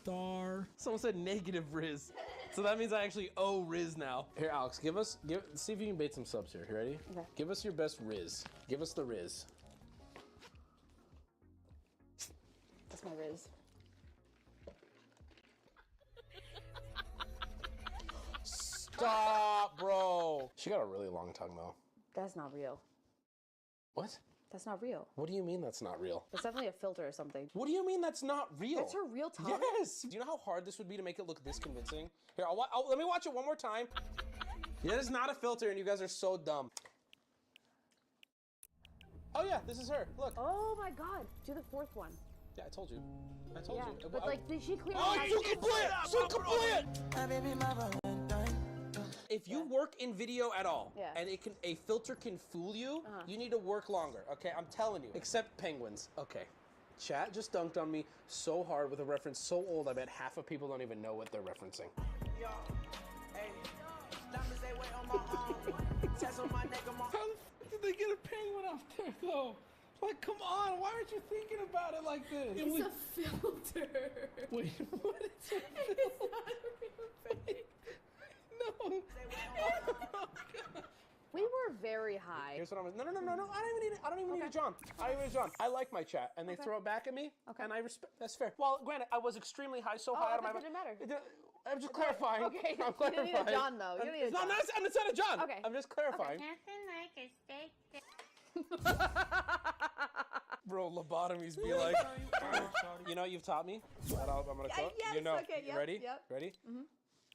star. Someone said negative Riz. So that means I actually owe Riz now. Here, Alex, see if you can bait some subs here. You ready? Okay. Give us your best Riz. Give us the Riz. That's my Riz. Stop, bro. She got a really long tongue, though. That's not real. What? That's not real. What do you mean that's not real? That's definitely a filter or something. What do you mean that's not real? That's her real tongue? Yes. Do you know how hard this would be to make it look this convincing? Here, let me watch it one more time. Yeah, it's not a filter, and you guys are so dumb. Oh yeah, this is her. Look. Oh my god. Do the fourth one. Yeah, I told you. I told you. But like, did she clearly? Oh, it's so complete! If you work in video at all, and a filter can fool you, you need to work longer. Okay, I'm telling you. Except penguins. Okay. Chat just dunked on me so hard with a reference so old, I bet half of people don't even know what they're referencing. How did they get a penguin out there, though? Like, come on, why aren't you thinking about it like this? It's a filter. Wait, what is it? It's not a real thing. No. Oh, God. We were very high. Here's what I'm. No. I don't even need it. I don't even need a John. I like my chat, and they throw it back at me, and I respect. That's fair. Well, granted, I was extremely high, so high out of my. It didn't matter. I'm just clarifying. Okay. I'm clarifying. You don't need a John, though. You don't need a John. It's not a John. Okay. I'm just clarifying. Nothing like a steak. Bro, lobotomies be like. You know what you've taught me? I'm gonna quote. Yes, you know. okay, yep, Ready? yep. Ready? Mm-hmm.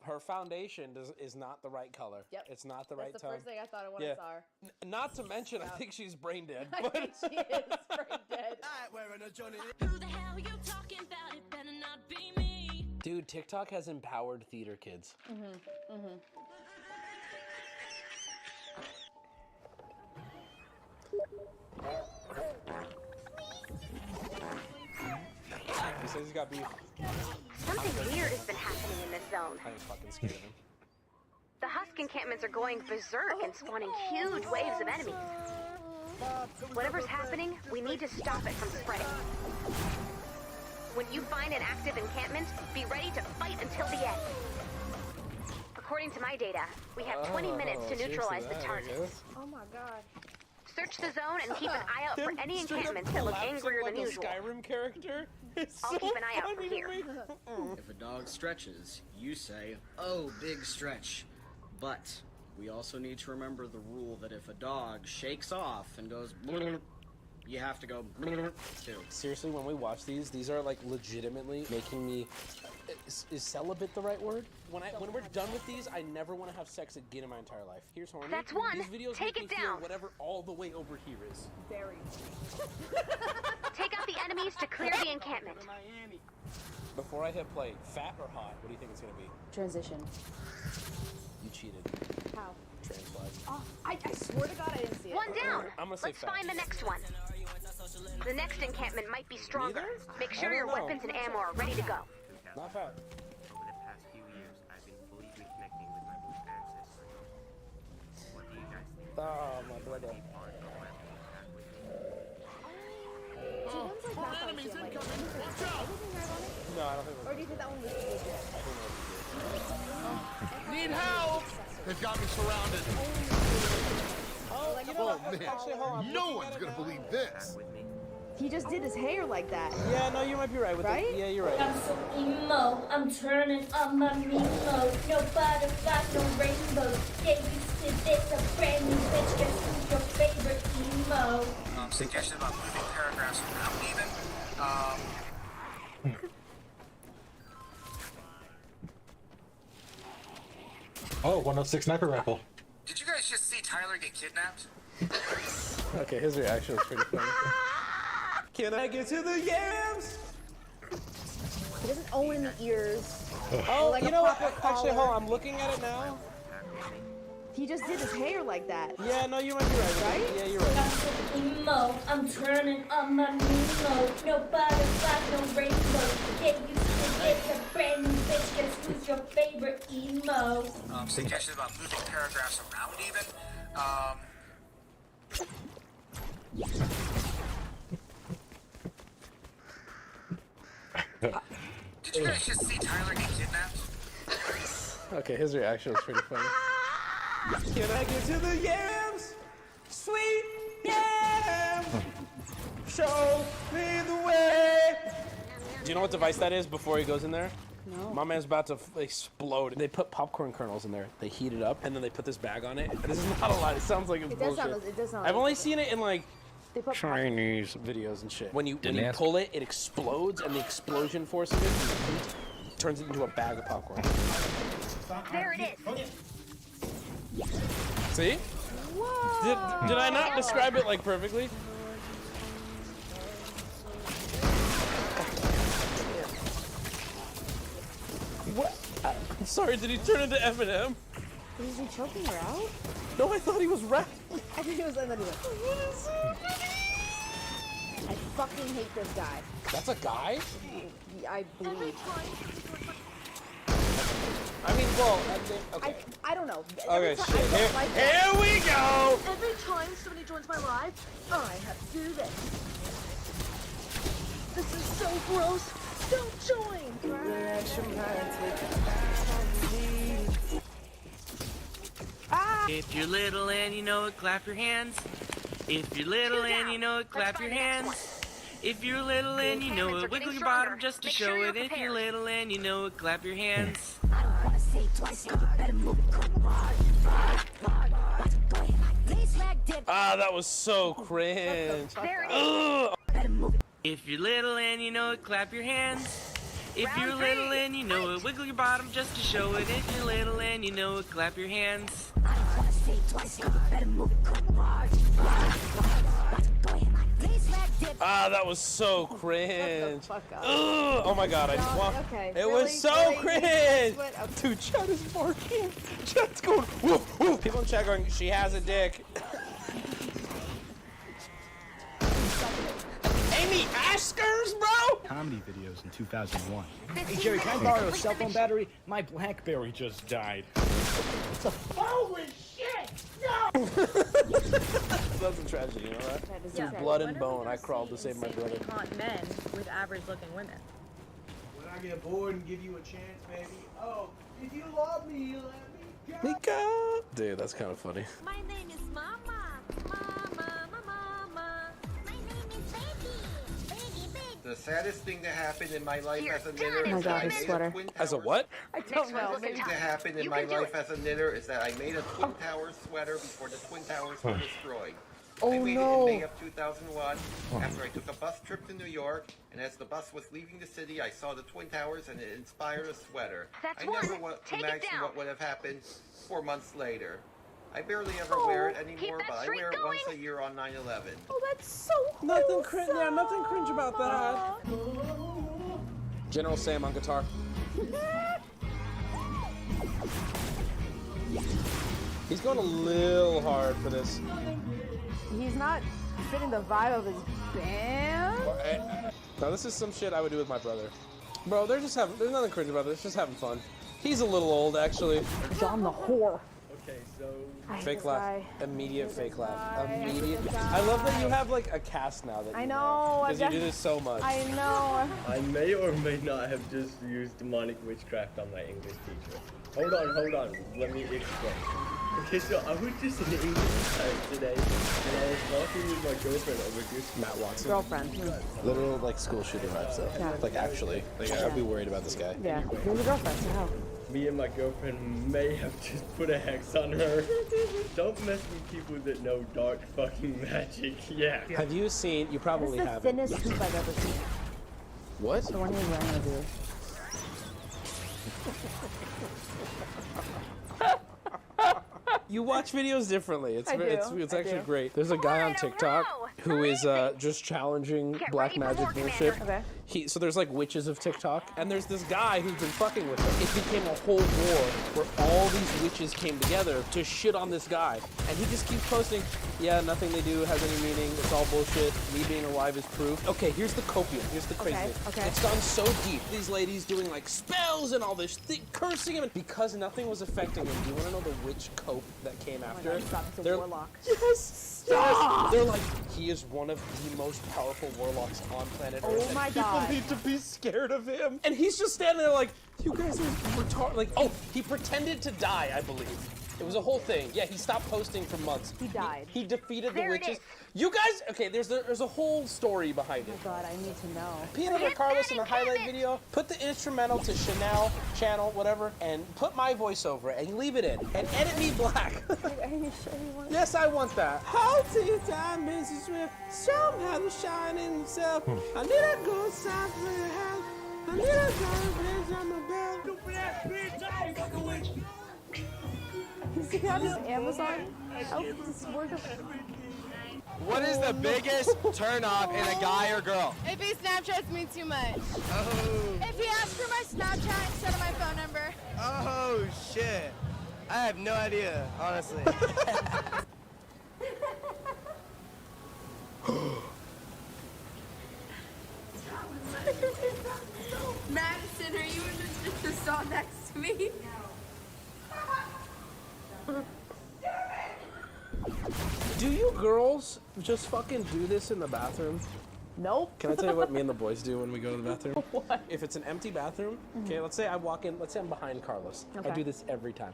Her foundation is not the right color. Yep. It's not the right That's the tone. first thing I thought of when I saw her. Not to mention, I think she's brain dead. I think she is brain dead. Who the hell you talking about? It better not be me. Dude, TikTok has empowered theater kids. He says he's got beef. Something weird has been happening in this zone. I ain't fucking scared of him. The Husk encampments are going berserk and spawning huge waves of enemies. Whatever's happening, we need to stop it from spreading. When you find an active encampment, be ready to fight until the end. According to my data, we have 20 minutes to neutralize the targets. Oh my god. Search the zone and keep an eye out for any encampments that look angrier than usual. Skyrim character. I'll keep an eye out from here. If a dog stretches, you say, "Oh, big stretch." But we also need to remember the rule that if a dog shakes off and goes, you have to go too. Seriously, when we watch these are like legitimately making me. Is celibate the right word? When we're done with these, I never want to have sex again in my entire life. Here's horny. That's one. These videos Take make it me feel down. whatever all the way over here is. Very. Take out the enemies to clear the encampment. Before I hit play, fat or hot? What do you think it's gonna be? Transition. You cheated. How? Trans flag. Oh, I swear to God I didn't see it. One down. I'm gonna say Let's fat. find the next one. The next encampment might be stronger. Neither? Make I sure don't your know. weapons and ammo are ready to go. Not fat. Over the past few years, I've been fully reconnecting with my moved ancestry. What do you guys think? Oh, my brother. Be part of my moved with me? One's like that Enemies like, incoming! Watch out! anything right on it? No, I don't think Or we're. do you think that one was legit? I don't know what you did. Need help! They've got me surrounded. Oh, you know what? man. Actually, hold on. I'm No looking one's at it gonna now. believe this. With me? He just did his hair like that. Yeah, no, you might be right with Right? it. Yeah, you're right. I'm so emo, I'm turning on my memo. No butterflies, no rainbows. Get used to this, a brand new bitch. Guess who's your favorite emo? Suggestion about moving paragraphs around even. Oh, 106 sniper rifle. Did you guys just see Tyler get kidnapped? Okay, his reaction was pretty funny. Can I get to the yams? He doesn't own in the ears. Oh, like you a know what? proper Actually, collar. hold on. I'm looking at it now. He just did his hair like that. Yeah, no, you might be right. Right? Yeah, you're right. I'm so emo, I'm turning on my memo. No butterflies, no rainbows. Get used to this, a brand new bitch. Guess who's your favorite emo? Suggestion about moving paragraphs around even. Did Did you guys just see Tyler get kidnapped? Okay, his reaction was pretty funny. Can I get to the yams? Sweet yams! Show me the way! Do you know what device that is before he goes in there? No. My man's about to explode. They put popcorn kernels in there. They heat it up, and then they put this bag on it. This is not a lot. It sounds like it's bullshit. It does sound I've like only seen it in, like, they put Chinese videos and shit. When you pull it, it explodes, and the explosion force of it, and the heat, turns it into a bag of popcorn. There it is. See? Whoa. Did I not describe it, like, perfectly? What? I'm sorry, did he turn into Eminem? Is he choking her out? No, I thought he was rapping. I think he was like, what is I fucking hate this guy. That's a guy? I believe. I mean, well, okay. I don't know. Okay, time, shit. Here we go! Every time somebody joins my live, I have to do this. This is so gross. Don't join. Ah! If you're little and you know it, clap your hands. If you're little and you know it, clap your hands. If you're little and you know it, wiggle your bottom just to show it. If you're little and you know it, clap your hands. I don't wanna say it twice, so you better move it quick. Ah, that was so cringe. There it Ugh. If you're little and you know it, clap your hands. If you're little and you know it, wiggle your bottom just to show it. If you're little and you know it, clap your hands. I don't wanna say it twice, so you better move it quick. Ah, that was so cringe. Fuck up. Ugh. Oh my god, I just want. Okay, It really? was so Really? cringe. That's what- Dude, chat is barking. Chat's going. Woo, woo. People in chat going, she has a dick. Amy Askers, bro? Comedy videos in 2001. Hey, Jerry, can I borrow a cell phone battery? My BlackBerry just died. Holy shit! No! That's a tragedy, you know that? That is Through okay. blood and bone, I crawled to save my brother. Hot men with average-looking women. When I get bored and give you a chance, baby. Oh, if you love me, let me go. Mika! Dude, that's kind of funny. My name is Mama. Mama. My name is Baby. Baby. The saddest thing that happened in my life as a knitter Oh my is God, that I his made sweater. a Twin Towers. As a what? I don't know. The thing that happened in my life as a knitter is that I made a Twin Towers sweater before the Twin Towers were destroyed. I made it in May of 2001 after I took a bus trip to New York, and as the bus was leaving the city, I saw the Twin Towers and it inspired a sweater. That's I never one. Take it imagined down. what would have happened 4 months later. I barely ever wear it anymore, that but I streak wear it going. once a year on 9/11. Oh, that's so Nothing cringe. Yeah, nothing cringe about that. General Sam on guitar. He's going a little hard for this. He's not fitting the vibe of his band. Now this is some shit I would do with my brother. Bro, there's nothing cringe about it. It's just having fun. He's a little old, actually. John the whore. Okay, so Fake laugh. Immediate fake laugh. hate Immediate. this guy. I love that you have like a cast now that I you know. because you do this so much. I know. I may or may not have just used demonic witchcraft on my English teacher. Hold on. Let me explain. Okay, so I was just in English class today, and I was walking with my girlfriend over here. Matt Watson. Girlfriend. Literal like school shooting vibes though. Yeah. Like actually, like I'd be worried about this guy. Yeah. Here's a girlfriend, so how? Me and my girlfriend may have just put a hex on her. Don't mess with people that know dark fucking magic. Yeah. Have you seen? You probably This is the haven't. thinnest hoop I've ever seen. What? The one he was wearing on the You watch videos differently. It's I do. it's I actually do. great. There's a guy on I don't TikTok know. who is just challenging Get black ready for magic war, bullshit. Commander. Okay. So there's like witches of TikTok, and there's this guy who's been fucking with them. It became a whole war where all these witches came together to shit on this guy, and he just keeps posting, yeah, nothing they do has any meaning. It's all bullshit. Me being alive is proof. Okay, here's the copium. Here's the crazy thing. okay. It's gone so deep. These ladies doing like spells and all this, cursing him, and because nothing was affecting him. Do you want to know the witch cope that came after? Stop, it's a They're- warlock. Yes! Yes! They're like, he is one of the most powerful warlocks on planet Earth. Oh my and people God. need to be scared of him. And he's just standing there like, you guys are retarded. Like, oh, he pretended to die, I believe. It was a whole thing. Yeah, he stopped posting for months. He died. He defeated the witches. You guys, okay, there's a whole story behind it. Oh God, I need to know. Peanut Butter Carlos in the highlight video, put the instrumental to Chanel channel, whatever, and put my voice over it and leave it in. And edit me black. Are you sure you want Yes, I want that. How to your time, Mrs. Swift. Show him how to shine in himself. I need a good sign for your house. I need a good bitch on my belt. Stupid ass bitch, I fucking witch. Does he have his Amazon? What is the biggest turn off in a guy or girl? If he Snapchats me too much. Oh. If he asks for my Snapchat instead of my phone number. Oh shit. I have no idea, honestly. Madison, are you in the stall next to me? Do you girls just fucking do this in the bathroom? Nope. Can I tell you what me and the boys do when we go to the bathroom? What? If it's an empty bathroom, okay, let's say I walk in, let's say I'm behind Carlos. I Okay. do this every time.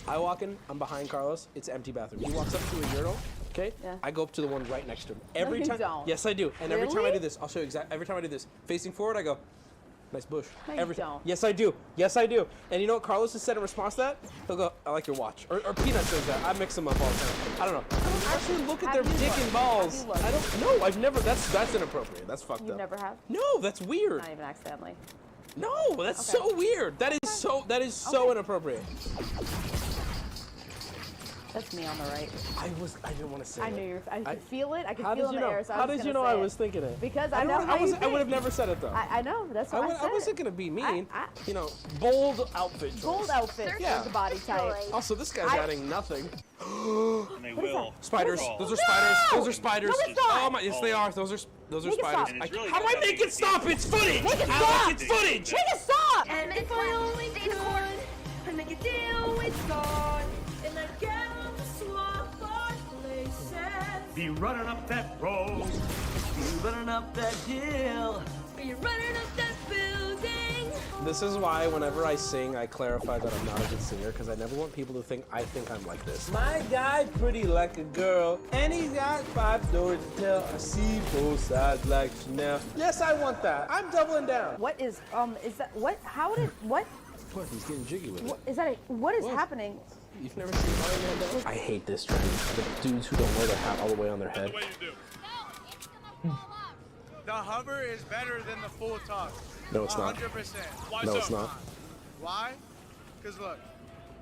I walk in, I'm behind Carlos, it's an empty bathroom. He walks up to a urinal, okay? Yeah. I go up to the one right next to him. Every you time. don't. Yes, I do. And every time I Really? do this, I'll show you exactly. Every time I do this, facing forward, I go, nice bush. No, every you don't. Yes, I do. Yes, I do. And you know what Carlos has said in response to that? He'll go, I like your watch. Or Peanut says that. I mix them up all the time. I don't know. Actually, look at their Have you dick looked? and balls. Have you looked? I don't. No, I've never. That's inappropriate. That's fucked You up. never have? No, that's weird. Not even accidentally. No, that's Okay. so weird. That is so inappropriate. That's me on the right. I didn't want to say I it. knew you were, I could feel it. I could How feel did in you the know? air. So How I was did you gonna know I say was it. thinking it? Because I know how you I would have never said it though. I know. That's why I said I wasn't it. gonna be mean. You know, bold outfit. Bold outfit. Yeah. For the body type. Also, this guy's adding nothing. And they will. Spiders. Crawl. Those are spiders. Those are spiders. No, it's not. Oh my! Yes, they are. Those are Make it spiders. stop. And it's really How do I good make that it stop? It's footage. Make it I stop. like it's footage. Make it stop! And if I only could, I'd make a deal with God, and I'd get on the swap our places. Be running up that road. Be running up that hill. Be running up that building. This is why whenever I sing, I clarify that I'm not a good singer because I never want people to think I think I'm like this. My guy pretty like a girl, and he's got 5 stories to tell. I see both sides like Chanel. Yes, I want that. I'm doubling down. What is that what what What? He's getting jiggy with what it. is that what is happening? You've never seen Mario Man dance? I hate this trend. The dudes who don't wear their hat all the way on their head. The hover is better than the full toss. No, it's not. 100%. No, it's not. Why? Because look,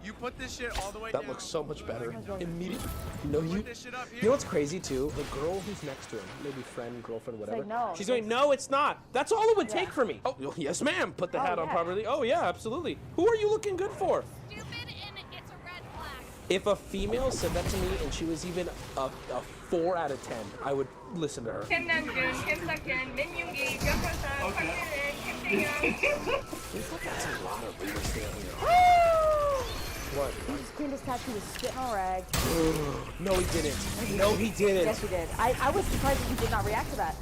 you put this shit all the way That down. looks so much better. Immediately. You Put this shit up know here. what's crazy too? The girl who's next to him, maybe friend, girlfriend, whatever. like, no. She's going, no, it's not. That's all it would take for me. Oh, yes, ma'am. Put the Oh, hat on yeah. properly. Oh, yeah, absolutely. Who are you looking good for? Stupid and it's a red flag. If a female said that to me and she was even a 4 out of 10, I would listen to her. That's a lot of real estate here. What? His penis tattoo was spitting on a rag. No, he didn't. No, he didn't. Yes, he did. I was surprised that he did not react to that.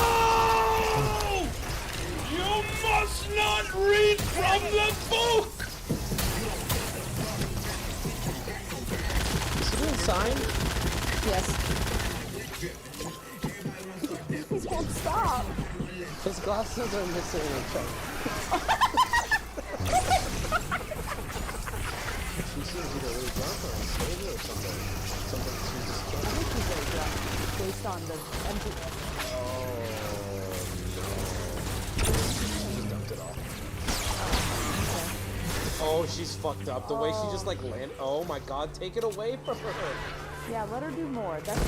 No! You must not read from the book! Is he doing sign? Yes. He won't stop. His glasses are missing a check. She seems either really drunk or unstable or something. Something she's just I think he's really drunk based on the emptiness. She dumped it all. Oh, she's fucked up. The way she just like landed. Oh my god, take it away from her. Yeah, let her do more. That's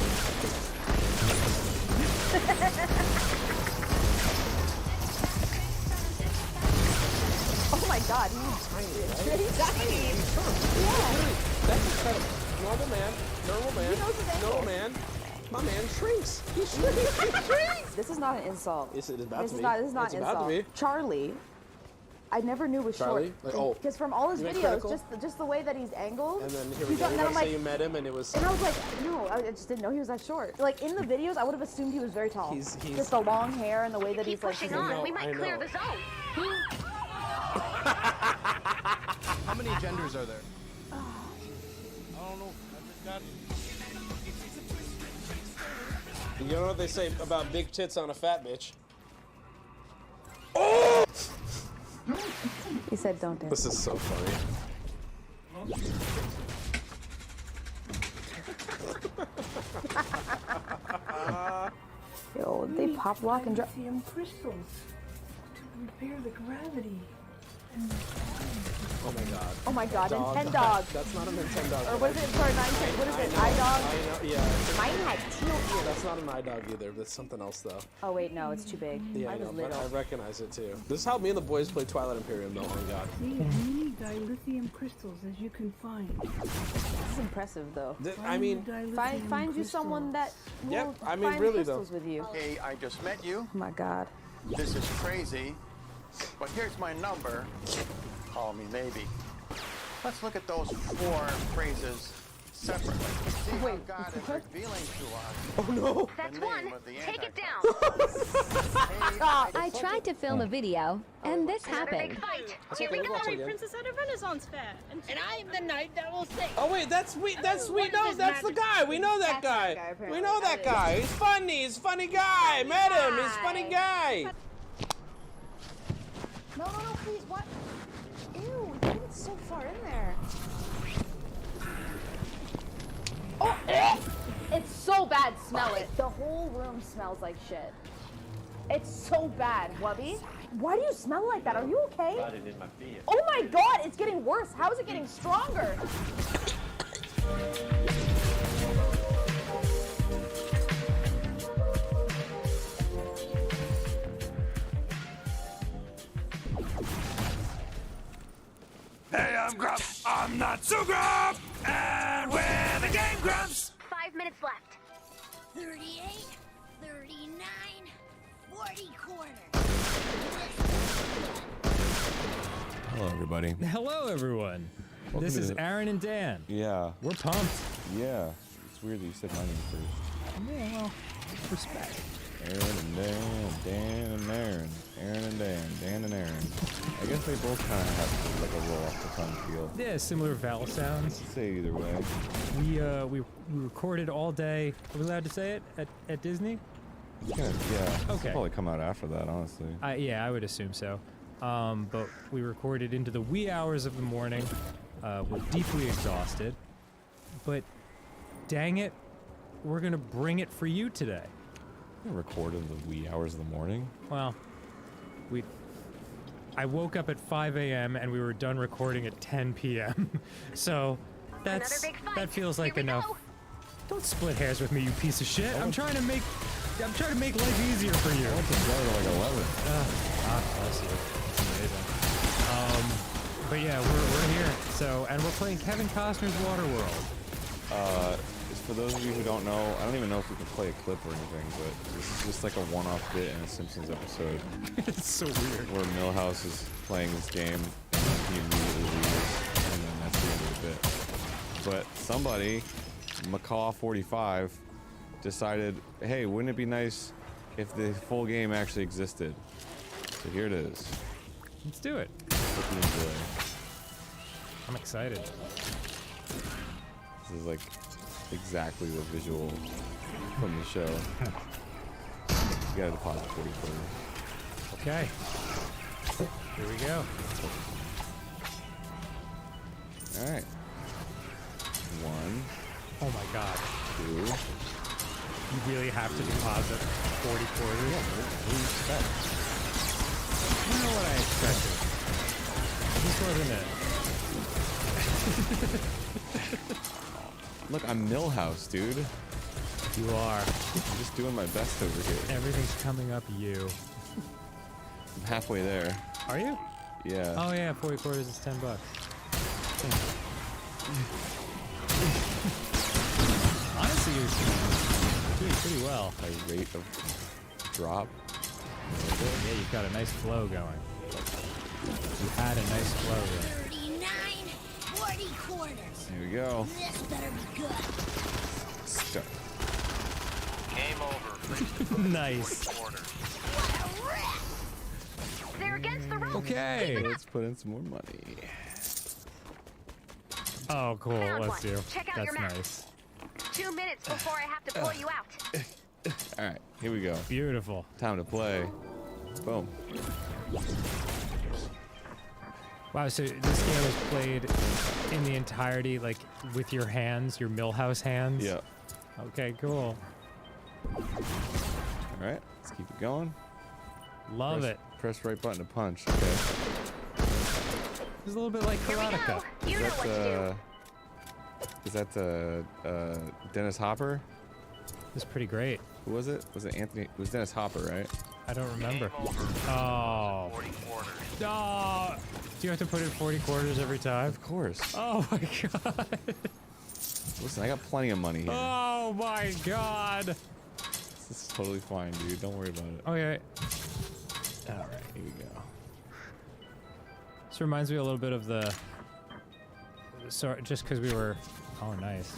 oh my god, he's tiny, right? He's tiny. Yeah. That's incredible. Normal man, normal man. My man shrinks. He shrinks. This is not an insult. Yes, it is about This to is be. not. This is not It's an about insult. to be. Charlie, I never knew was Charlie? short. Like, oh. Because from all his You meant videos, critical? just the way that he's angled. And then here we he's go. and We're then gonna I'm say you met him and it was. And I was like, no, I just didn't know he was that short. Like in the videos, I would have assumed he was very tall. He's just the long hair and the way that Keep he's like. pushing on. We might clear the zone. How many genders are there? I don't know. I just got You know what they say about big tits on a fat bitch? He said, "Don't dance." This is so funny. Yo, they pop lock and drop. Crystals to repair the gravity. Oh my god. Oh my god, Dog. Nintendog. That's not a Nintendog. Or what is it? Sorry, not Nintendo. What is it? iDog? I know, yeah. Mine had teal ears. That's not an iDog either. That's something else though. Oh wait, no, it's too big. Yeah, I Mine know, was but little. I recognize it too. This is how me and the boys play Twilight Imperium though, on God. See as many dilithium crystals as you can find. This is impressive though. I mean, Find you someone that will Yep, I mean, find really, though. crystals with you. Hey, I just met you. Oh my god. This is crazy. But here's my number. Call me maybe. Let's look at those 4 phrases separately. See how God is revealing to us. Oh no! That's one. Take it down. I tried to film a video, and this happened. Here we go. Princess at a Renaissance fair, and I'm the knight that will sing. Oh wait, that's we know that's the guy. We know that guy. We know that guy. He's funny. He's a funny guy. Met him. He's a funny guy. No, please, what? Ew, it's so far in there. Oh, it's so bad. Smell it. The whole room smells like shit. It's so bad, Wubby. Why do you smell like that? Are you okay? Got it in my feet. Oh my god, it's getting worse. How is it getting stronger? Hey, I'm Grump. I'm not so Grump. And we're the Game Grumps. 5 minutes left. 38, 39, 40 quarters. Hello, everybody. Hello, everyone. Welcome This to is the- Aaron and Dan. Yeah. We're pumped. Yeah. It's weird that you said my name first. Yeah, well, respect. Aaron and Dan, Dan and Aaron. Aaron and Dan, Dan and Aaron. I guess they both kind of have like a roll off the tongue feel. Yeah, similar vowel sounds. Say either way. We recorded all day. Are we allowed to say it at Disney? Yeah. It'll Okay. probably come out after that, honestly. Yeah, I would assume so. But we recorded into the wee hours of the morning. We're deeply exhausted. But dang it, we're gonna bring it for you today. We recorded in the wee hours of the morning. Well, I woke up at 5 a.m. and we were done recording at 10 p.m. So that feels like enough. Don't split hairs with me, you piece of shit. I'm trying to make life easier for you. I went to bed at like 11. Bless you. It's amazing. But yeah, we're here. So, and we're playing Kevin Costner's Waterworld. For those of you who don't know, I don't even know if we can play a clip or anything, but this is just like a one-off bit in a Simpsons episode. It's so weird. Where Milhouse is playing this game, and he immediately loses, and then that's the end of the bit. But somebody, Macaw45, decided, hey, wouldn't it be nice if the full game actually existed? So here it is. Let's do it. Hope you enjoy. I'm excited. This is like exactly the visual from the show. You gotta deposit 40 quarters. Okay. Here we go. Alright. 1. Oh my god. 2. You really have to deposit 40 quarters? Yeah, what do you expect? I don't know what I expected. This wasn't it. Look, I'm Milhouse, dude. You are. I'm just doing my best over here. Everything's coming up you. I'm halfway there. Are you? Yeah. Oh yeah, 40 quarters is $10. Honestly, you're doing pretty well. My rate of drop. Yeah, you've got a nice flow going. You had a nice flow there. 39, 40 quarters. Here we go. This better be good. Start. Game over. Nice. They're against the rope. Okay. Let's put in some more money. Oh, cool. Found Let's one. do. Check out That's your map. nice. 2 minutes before I have to pull you out. All right, here we go. Beautiful. Time to play. Boom. Wow, so this game was played in the entirety, like, with your hands, your Millhouse hands? Yeah. Okay, cool. All right, let's keep it going. Love it. Press right button to punch. Okay. It's a little bit like Karateka. You know what to do. Is that Dennis Hopper? It's pretty great. Who was it? Was it Anthony? It was Dennis Hopper, right? I don't remember. Oh. Oh. Do you have to put in 40 quarters every time? Of course. Oh my god. Listen, I got plenty of money here. Oh my god. This is totally fine, dude. Don't worry about it. Okay. All right, here we go. This reminds me a little bit of the... Sorry, just because we were... Oh, nice.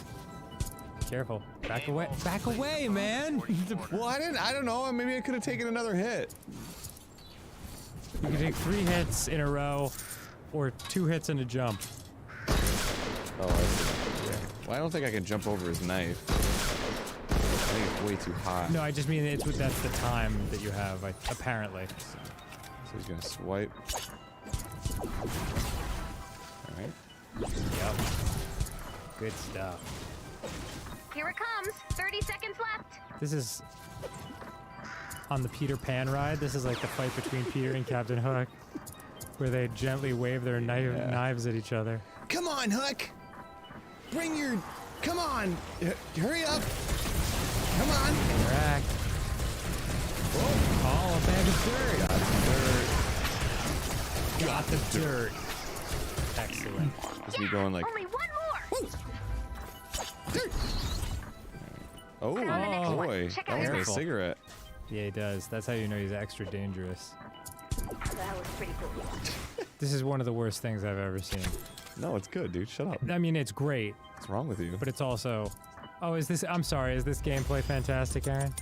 Careful. Back away. Back away, man! Well, I don't know. Maybe I could have taken another hit. You can take 3 hits in a row, or 2 hits and a jump. Oh, I see. Yeah. Well, I don't think I can jump over his knife. I think it's way too high. No, I just mean that's the time that you have, apparently. So he's gonna swipe. All right. Yep. Good stuff. Here it comes. 30 seconds left. This is on the Peter Pan ride. This is like the fight between Peter and Captain Hook, where they gently wave their knives at each other. Come on, Hook! Bring your... Come on! Hurry up! Come on! Interact. Oh, a bag of dirt. Got the dirt. Excellent. Is he going like... Only one more. Dirt! Oh, boy. That one's got a cigarette. Yeah, he does. That's how you know he's extra dangerous. That was pretty cool. This is one of the worst things I've ever seen. No, it's good, dude. Shut up. I mean, it's great. What's wrong with you? But it's also... Oh, I'm sorry. Is this gameplay fantastic, Aaron?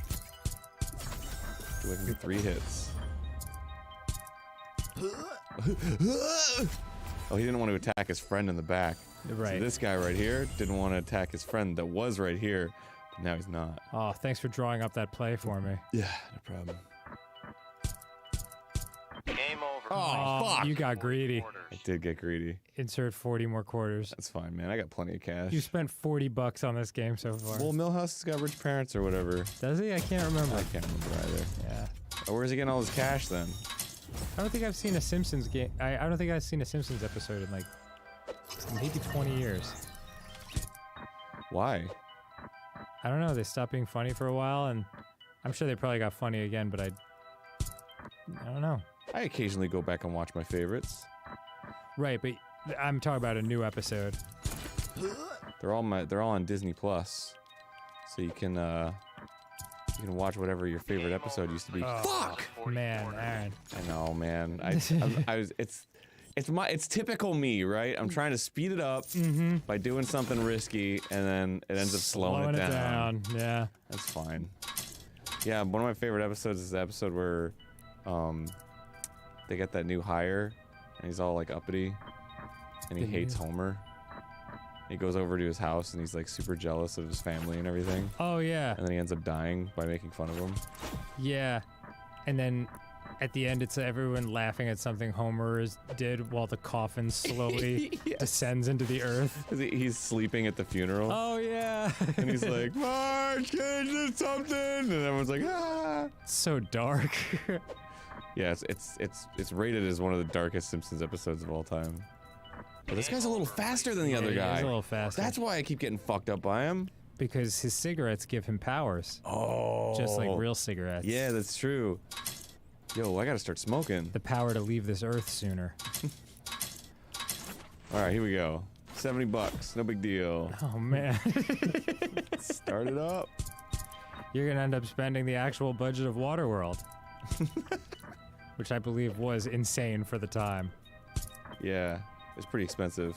Looking for 3 hits. Oh, he didn't want to attack his friend in the back. Right. So this guy right here didn't want to attack his friend that was right here, but now he's not. Oh, thanks for drawing up that play for me. Yeah, no problem. Game over. Oh, fuck! You got greedy. I did get greedy. Insert 40 more quarters. That's fine, man. I got plenty of cash. You spent $40 on this game so far. Well, Millhouse has got rich parents or whatever. Does he? I can't remember. I can't remember either. Yeah. Oh, where's he getting all his cash then? I don't think I've seen a Simpsons game. I don't think I've seen a Simpsons episode in like maybe 20 years. Why? I don't know. They stopped being funny for a while, and I'm sure they probably got funny again, but I don't know. I occasionally go back and watch my favorites. Right, but I'm talking about a new episode. They're all on Disney Plus, so you can watch whatever your favorite episode used to be. Oh, Fuck, man, Aaron. I know, man. It's typical me, right? I'm trying to speed it up by doing something risky, and then it ends up slowing it down. Yeah, that's fine. Yeah, one of my favorite episodes is the episode where they get that new hire, and he's all like uppity, and he hates Homer. He goes over to his house, and he's like super jealous of his family and everything. Oh yeah. And then he ends up dying by making fun of him. Yeah, and then at the end, it's everyone laughing at something Homer did while the coffin slowly descends into the earth. He's sleeping at the funeral. Oh yeah. And he's like, Marge, can you do something? And everyone's like, ah. So dark. Yeah, it's rated as one of the darkest Simpsons episodes of all time. But this guy's a little faster than the other guy. He's a little faster. That's why I keep getting fucked up by him. Because his cigarettes give him powers. Oh. Just like real cigarettes. Yeah, that's true. Yo, I gotta start smoking. The power to leave this earth sooner. All right, here we go. $70, no big deal. Oh man. Start it up. You're gonna end up spending the actual budget of Waterworld. which I believe was insane for the time. Yeah, it's pretty expensive.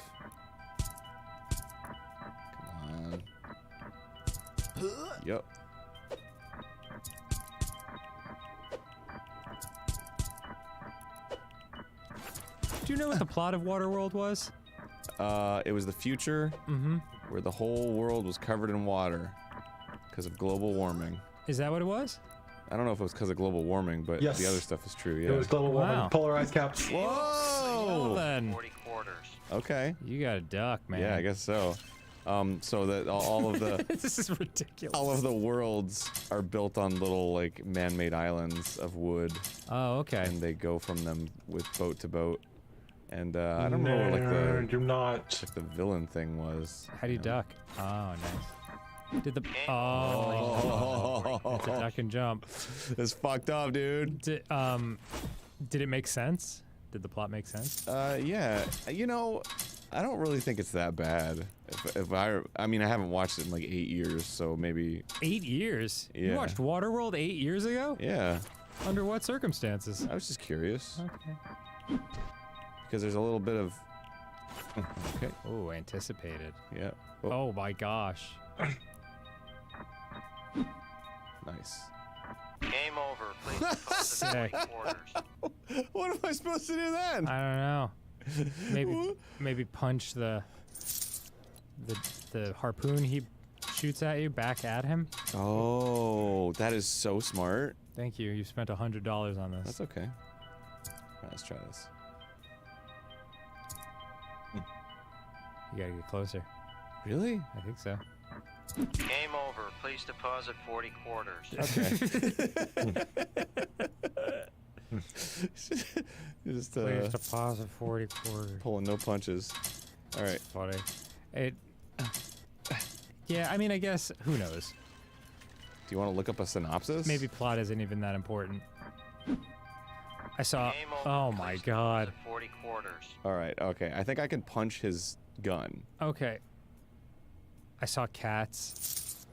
Come on. Yep. Do you know what the plot of Waterworld was? It was the future where the whole world was covered in water because of global warming. Is that what it was? I don't know if it was because of global warming, but Yes. the other stuff is true, yeah. It was global warming, Wow. polar ice caps. Whoa! Well then, 40 quarters. Okay. you got a duck, man. Yeah, I guess so. So that all of the This is ridiculous. all of the worlds are built on little like man-made islands of wood, Oh, okay. and they go from them with boat to boat. And I don't know what like do not. like the villain thing was. How do you duck? Oh, nice. Did the it's a duck and jump. It's fucked up, dude. Did it make sense? Did the plot make sense? Yeah. You know, I don't really think it's that bad. If I mean, I haven't watched it in like 8 years, so maybe 8 years? Yeah. You watched Waterworld 8 years ago? Yeah. Under what circumstances? I was just curious. Okay. Because there's a little bit of okay. Oh, anticipated. Yeah. Oh my gosh. Nice. Game over. Please deposit 40 quarters. What am I supposed to do then? I don't know. Maybe punch the harpoon he shoots at you back at him. Oh, that is so smart. Thank you. You spent $100 on this. That's okay. All right, let's try this. You gotta get closer. Really? I think so. Game over. Please deposit 40 quarters. Okay. Just Please deposit 40 quarters. pulling no punches. All right. Funny. Yeah, I mean, I guess, who knows? Do you want to look up a synopsis? Maybe plot isn't even that important. I saw, Game over. oh my Please god. deposit 40 quarters. All right. Okay. I think I can punch his gun. Okay. I saw Cats.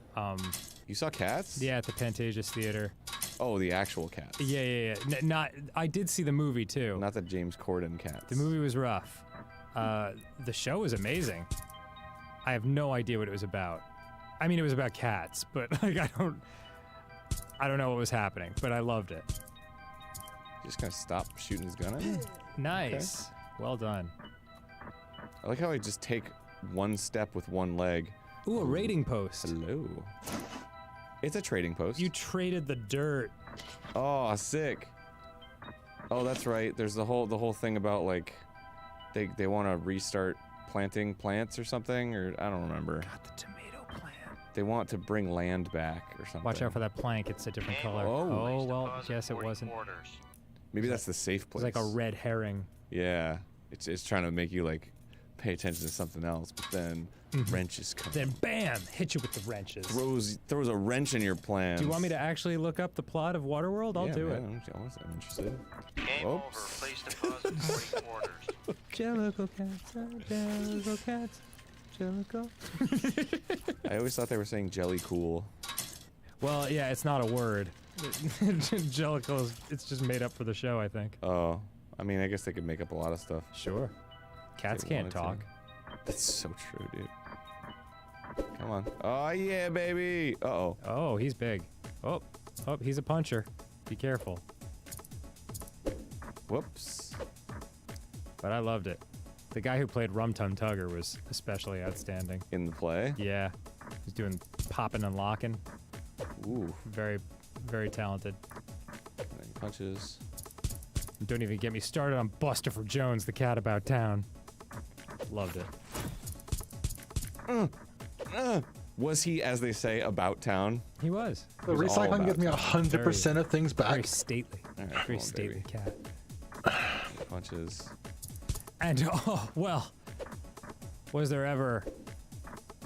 You saw Cats? Yeah, at the Pantages Theater. Oh, the actual Cats. Yeah. Not. I did see the movie too. Not the James Corden Cats. The movie was rough. The show was amazing. I have no idea what it was about. I mean, it was about cats, but like I don't know what was happening, but I loved it. Just gonna stop shooting his gun at me? Nice. Okay. Well done. I like how I just take one step with one leg. Ooh, a raiding post. Hello. It's a trading post. You traded the dirt. Oh, sick. Oh, that's right. There's the whole thing about like they want to restart planting plants or something, or I don't remember. Got the tomato plant. They want to bring land back or something. Watch out for that plank. It's a different color. Oh, well, guess it wasn't. Maybe that's the safe place. It's like a red herring. Yeah. It's trying to make you like pay attention to something else, but then wrenches come. Then bam, hit you with the wrenches. Throws a wrench in your plans. Do you want me to actually look up the plot of Waterworld? I'll do it. I'm interested. Game over. Please deposit 40 quarters. Jellicle cats, Jellicle. I always thought they were saying jelly cool. Well, yeah, it's not a word. Jellicle it's just made up for the show, I think. Oh, I mean, I guess they could make up a lot of stuff. Sure. Cats can't talk. That's so true, dude. Come on. Oh, yeah, baby. Uh-oh. Oh, he's big. Oh, he's a puncher. Be careful. Whoops. But I loved it. The guy who played Rum Tum Tugger was especially outstanding. In the play? Yeah. He's doing popping and locking. Ooh. Very, very talented. Punches. Don't even get me started on Buster Jones, the cat about town. Loved it. Was he, as they say, about town? He was. The recycling gives me 100% of things back. Very stately. Right, very stately cat. Punches. And, oh, well, was there ever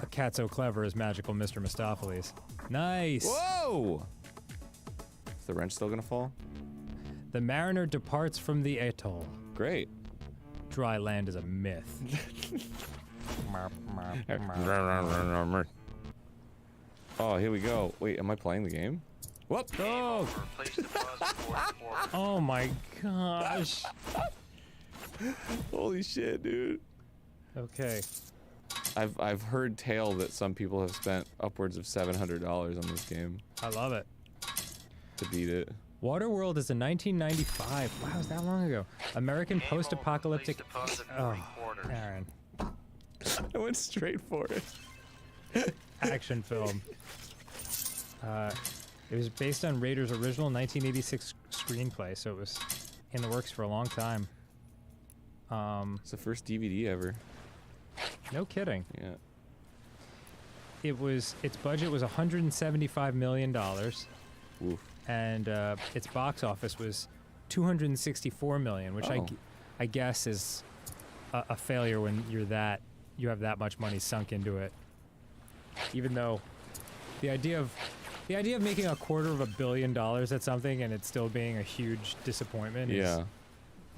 a cat so clever as magical Mr. Mistopheles? Nice. Whoa! Is the wrench still gonna fall? The mariner departs from the atoll. Great. Dry land is a myth. Oh, here we go. Wait, am I playing the game? Whoop! Oh! Oh my gosh! Holy shit, dude. Okay. I've heard tale that some people have spent upwards of $700 on this game. I love it. To beat it. Waterworld is a 1995. Wow, is that long ago? American post-apocalyptic. Oh, Aaron. I went straight for it. Action film. It was based on Raiders' original 1986 screenplay, so it was in the works for a long time. It's the first DVD ever. No kidding. Yeah. Its budget was $175 million. Oof. And its box office was $264 million, which I guess is a failure when you have that much money sunk into it. Even though the idea of making $250 million at something and it still being a huge disappointment is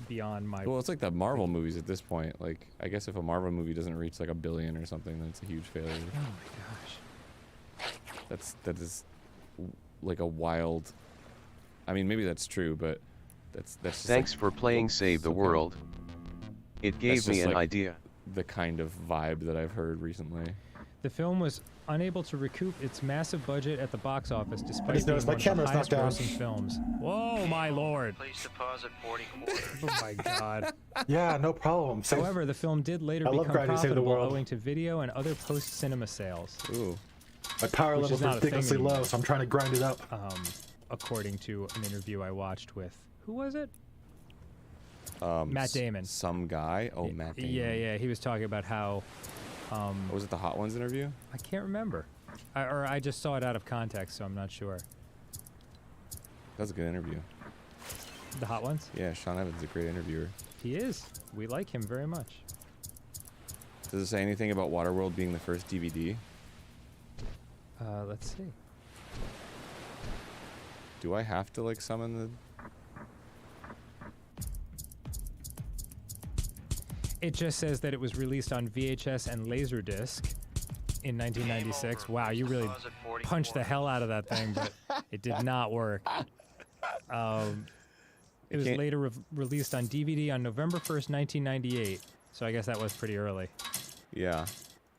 beyond my. Well, it's like the Marvel movies at this point. Like, I guess if a Marvel movie doesn't reach like $1 billion or something, then it's a huge failure. Oh my gosh. That is like a wild. I mean, maybe that's true, but that's just. Thanks like, for playing Save the World. It gave me an idea. The kind of vibe that I've heard recently. The film was unable to recoup its massive budget at the box office despite being noticed my one of the camera's highest not down. grossing films. Whoa, my lord! Please deposit 40 quarters. Oh my god. Yeah, no problem. However, the film did later I love become grinding Save the profitable World. owing to video and other post-cinema sales. Ooh. My power Which is level's not a thing ridiculously low, anymore. so I'm trying to grind it up. According to an interview I watched with, who was it? Matt Damon. Some guy? Oh, Matt Damon. Yeah, he was talking about how... was it the Hot Ones interview? I can't remember. Or I just saw it out of context, so I'm not sure. That was a good interview. The Hot Ones? Yeah, Sean Evans is a great interviewer. He is. We like him very much. Does it say anything about Waterworld being the first DVD? Let's see. Do I have to, like, summon the... It just says that it was released on VHS and Laserdisc in 1996. Wow, you really punched the hell out of that thing, but it did not work. It was later released on DVD on November 1st, 1998. So I guess that was pretty early. Yeah.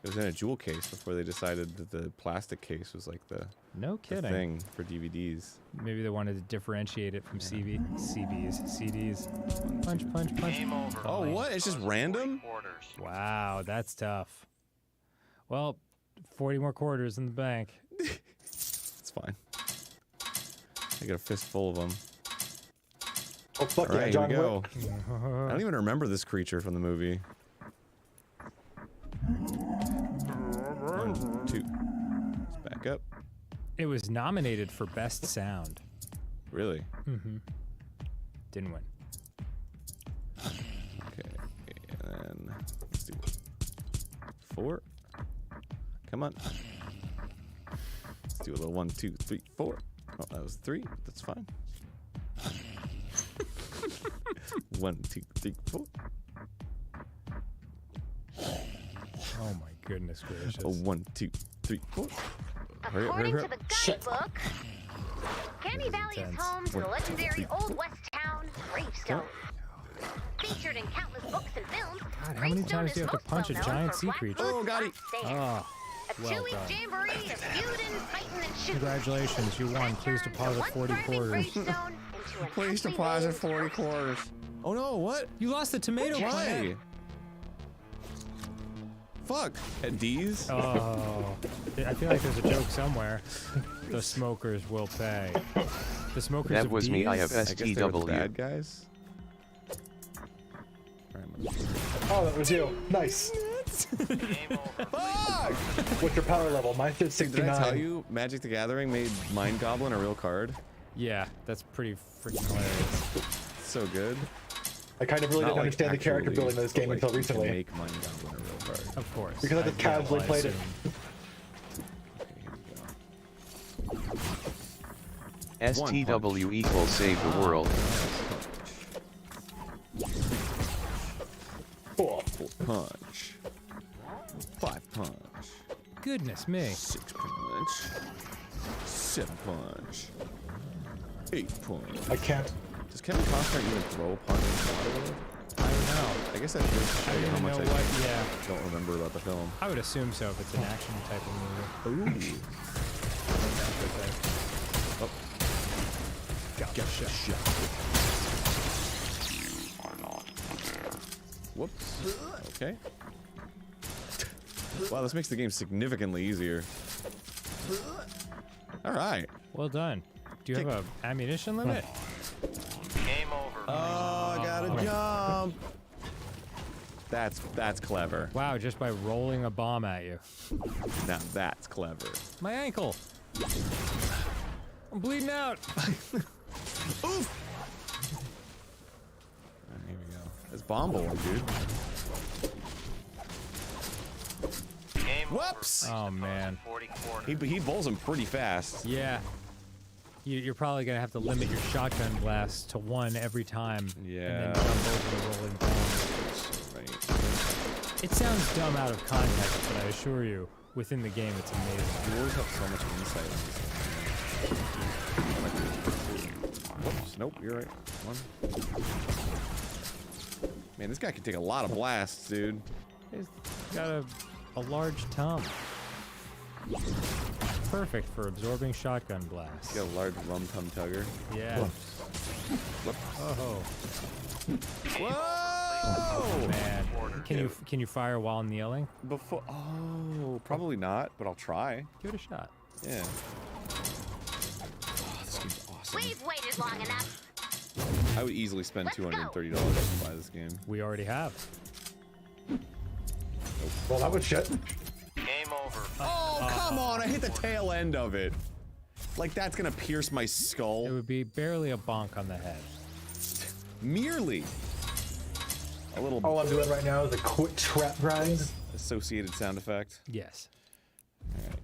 It was in a jewel case before they decided that the plastic case was like the thing for DVDs. Maybe they wanted to differentiate it from CDs. Punch. Game over. Oh, what? It's just random? Wow, that's tough. Well, 40 more quarters in the bank. It's fine. I got a fistful of them. Oh, fuck All yeah, right, John here we go. Wick. I don't even remember this creature from the movie. 1, 2. Let's back up. It was nominated for Best Sound. Really? Mm-hmm. Didn't win. Okay, and then let's do 4. Come on. Let's do a little 1, 2, 3, 4. Oh, that was 3. That's fine. 1, 2, 3, 4. Oh my goodness gracious. Oh, 1, 2, 3, 4. Hurry up, According hurry to up. the guidebook, Candy Valley is home to the legendary Old West town Gravestone. Featured in countless books and films, God, how many times do you have to punch a giant sea creature? Oh, got it. Oh, A well two-week done. jamboree of feuding, fighting, and shooting. Congratulations, you won. Please deposit 40 quarters. Please deposit 40 quarters. Oh no, what? You lost the tomato Why? plant. Fuck. At D's? Oh, I feel like there's a joke somewhere. The smokers will pay. The smokers That of was me, I have D's? I guess they were the STW. bad guys. Oh, that was you. Nice. Fuck! What's your power level? Mine said 69. Did I tell you Magic the Gathering made Mind Goblin a real card? Yeah, that's pretty freaking hilarious. So good. I kind of really Not didn't like understand the character actually, building of this game but, until like, you can recently. Make Mind Goblin a real card. Of course. Because I just casually played it. STW equals Save the World. 4 punch. 5 punch. Goodness me. 6 punch. 7 punch. 8 points. I can't. Does Kevin Costner even throw a punch in Waterworld? I don't know. I guess that should show you how much I yeah. don't remember about the film. I would assume so if it's an action type of movie. Ooh. Oh. Got shot. Whoops. Okay. Wow, this makes the game significantly easier. Alright. Well done. Do you have a ammunition limit? Game over. Oh, I gotta jump. That's clever. Wow, just by rolling a bomb at you. Now that's clever. My ankle. I'm bleeding out. Oof. Here we go. It's bomb bowling, dude. Whoops! Oh man. He bowls him pretty fast. Yeah. You're probably gonna have to limit your shotgun blast to 1 every time. Yeah. And then jump over the rolling bomb. Right. It sounds dumb out of context, but I assure you, within the game, it's amazing. You always have so much insight on this. Whoops, nope, you're right. One. Man, this guy can take a lot of blasts, dude. He's got a large tum. Perfect for absorbing shotgun blasts. He's got a large rum tum tugger. Yeah. Whoops. Oh. Whoa! Man. Can you fire while kneeling? Oh, probably not, but I'll try. Give it a shot. Yeah. Oh, this game's awesome. We've waited long enough. I would easily spend $230 to buy this game. We already have. Well, that was shit. Game over. Oh, come on! I hit the tail end of it. Like that's gonna pierce my skull. It would be barely a bonk on the head. Merely. A little. All I'm doing right now is a quick trap grind. Associated sound effect. Yes. All right.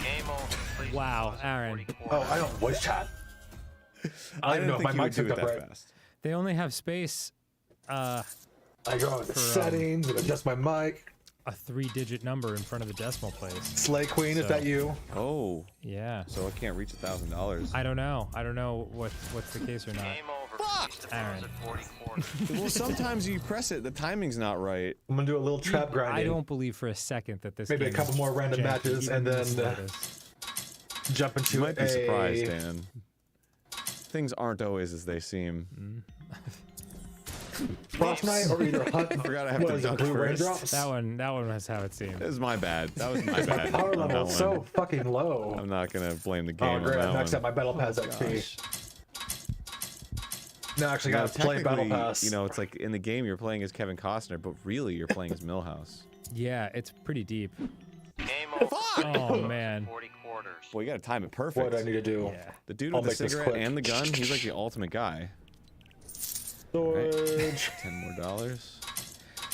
Game over. Please Wow, Aaron. Oh, I don't voice chat. I didn't know think if you my would do mic's it hooked that up right. fast. They only have space. I go into settings and adjust my mic. A 3-digit number in front of the decimal place. Slay Queen, is that you? Oh. Yeah. So I can't reach $1,000. I don't know. I don't know what's the case or not. Game over. Fuck! Aaron. 40 quarters. Well, sometimes you press it, the timing's not right. I'm gonna do a little trap grinding. I don't believe for a second that this Maybe a game couple is more random janky, matches even and the then slightest. jump into You might be surprised, Dan. Things aren't always as they seem. Fortnite or either Hunt. I forgot I have to dunk blue first. raindrops. That one was how it seemed. That was my bad. That was my bad. Power on level that is so one. fucking low. I'm not gonna blame the game Oh on great, that I maxed one. out my Battle Pass XP. No, actually You know, gotta play Battle technically, Pass. you know, it's like in the game you're playing as Kevin Costner, but really you're playing as Millhouse. Yeah, it's pretty deep. Game over. Fuck! Oh man. 40 quarters. Boy, you gotta time it perfect. What do I need to do? Yeah. The dude I'll with the make this cigarette quick. and the gun, he's like the ultimate guy. Storage. $10 more.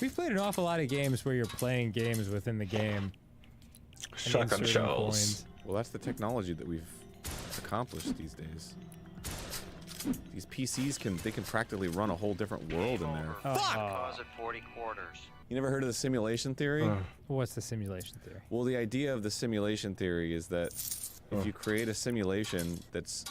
We've played an awful lot of games where you're playing games within the game. and Shotgun inserting shells. coins. Well, that's the technology that we've accomplished these days. These PCs can practically run a whole different world in there. Deposit 40 quarters. You never heard of the simulation theory? What's the simulation theory? Well, the idea of the simulation theory is that if you create a simulation that's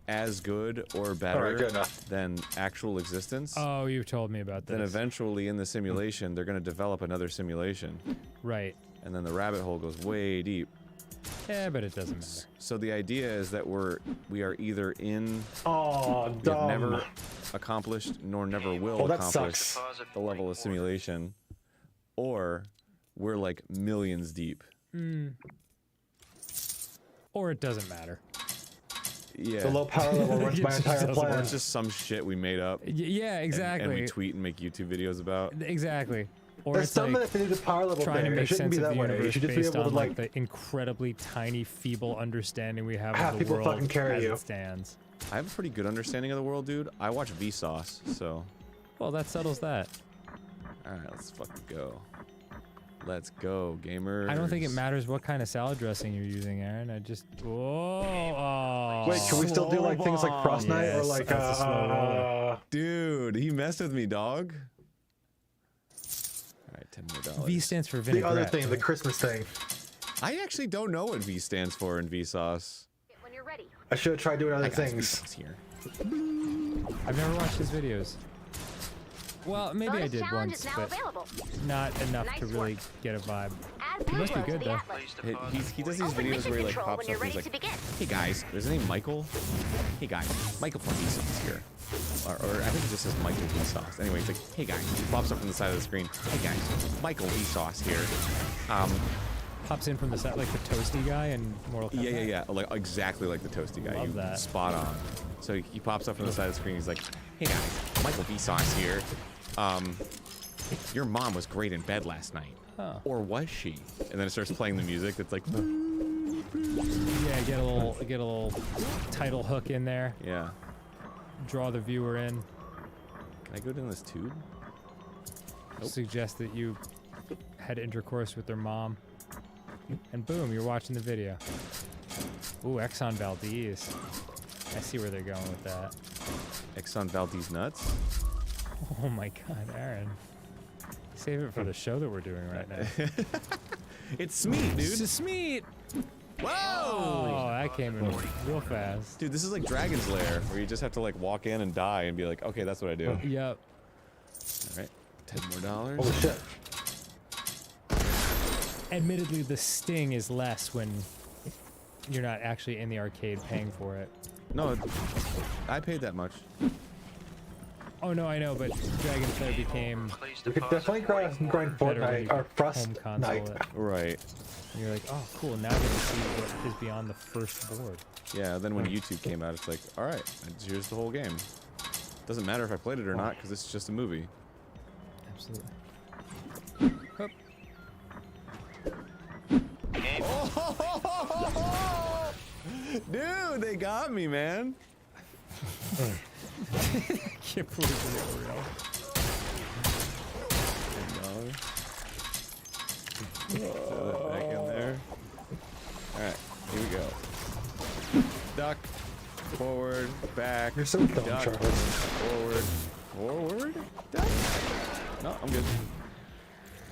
as good or better good enough. than actual existence, Oh, you've told me about this. then eventually in the simulation they're going to develop another simulation. Right. And then the rabbit hole goes way deep. Yeah, but it doesn't matter. So the idea is that we are either in Oh, we have dumb. never accomplished nor never will Oh, that accomplish sucks. the level of simulation, or we're like millions deep. Or it doesn't matter. Yeah. The low power level runs my It just entire doesn't plan. Or it's just some shit we made up. Yeah, exactly. And we tweet and make YouTube videos about. Exactly. Or There's it's some like that if you do the power level trying thing, to it make shouldn't sense be of that the way. You universe should just be based able to on like. the incredibly tiny, feeble understanding we have Have of the people world fucking carry as you. it stands. I have a pretty good understanding of the world, dude. I watch Vsauce, so. Well, that settles that. Alright, let's fucking go. Let's go, gamers. I don't think it matters what kind of salad dressing you're using, Aaron. I just whoa. Wait, can we still do like things like Frostnite or Yes, like that's a slow roller. Dude, he messed with me, dog. Alright, $10 more. V stands for the vinaigrette. other thing, the right? Christmas thing? I actually don't know what V stands for in Vsauce. When you're ready. I should have tried doing other That guy's things. here. I've never watched his videos. Well, maybe I did once, but not enough to really get a vibe. He must be good though. He does these videos where he like pops up and he's like, "Hey guys, is his name Michael? Hey guys, Michael from Vsauce here." Or I think it just says Michael Vsauce. Anyway, he's like, "Hey guys," he pops up from the side of the screen. "Hey guys, Michael Vsauce here." Pops in from the side like the toasty guy in Mortal Kombat. Yeah. Like exactly like the toasty guy. Love that. Spot on. So he pops up from the side of the screen. He's like, "Hey guys, Michael Vsauce here. Your mom was great in bed last night." Huh. Or was she? And then it starts playing the music that's like, yeah, get a little title hook in there. Yeah. Draw the viewer in. Can I go down this tube? Nope. Suggest that you had intercourse with their mom. And boom, you're watching the video. Ooh, Exxon Valdez. I see where they're going with that. Exxon Valdez nuts? Oh my god, Aaron. Save it for the show that we're doing right now. It's Smeet, dude. It's Smeet! Whoa! Oh, that came in real fast. Dude, this is like Dragon's Lair, where you just have to like walk in and die and be like, okay, that's what I do. Yep. Alright, $10 more. Holy shit. Admittedly, the sting is less when you're not actually in the arcade paying for it. No, I paid that much. Oh no, I know, but Dragon's Lair became. We could definitely grind Fortnite or home console. Right. And you're like, oh cool, now I get to see what is beyond the first board. Yeah, then when YouTube came out, it's like, alright, here's the whole game. Doesn't matter if I played it or not, because it's just a movie. Absolutely. Oh, dude, they got me, man. I can't believe it's real. Throw that back in there. Alright, here we go. Duck. Forward. Back. You're so dumb, duck. Charles. Forward. Forward. Duck. No, I'm good.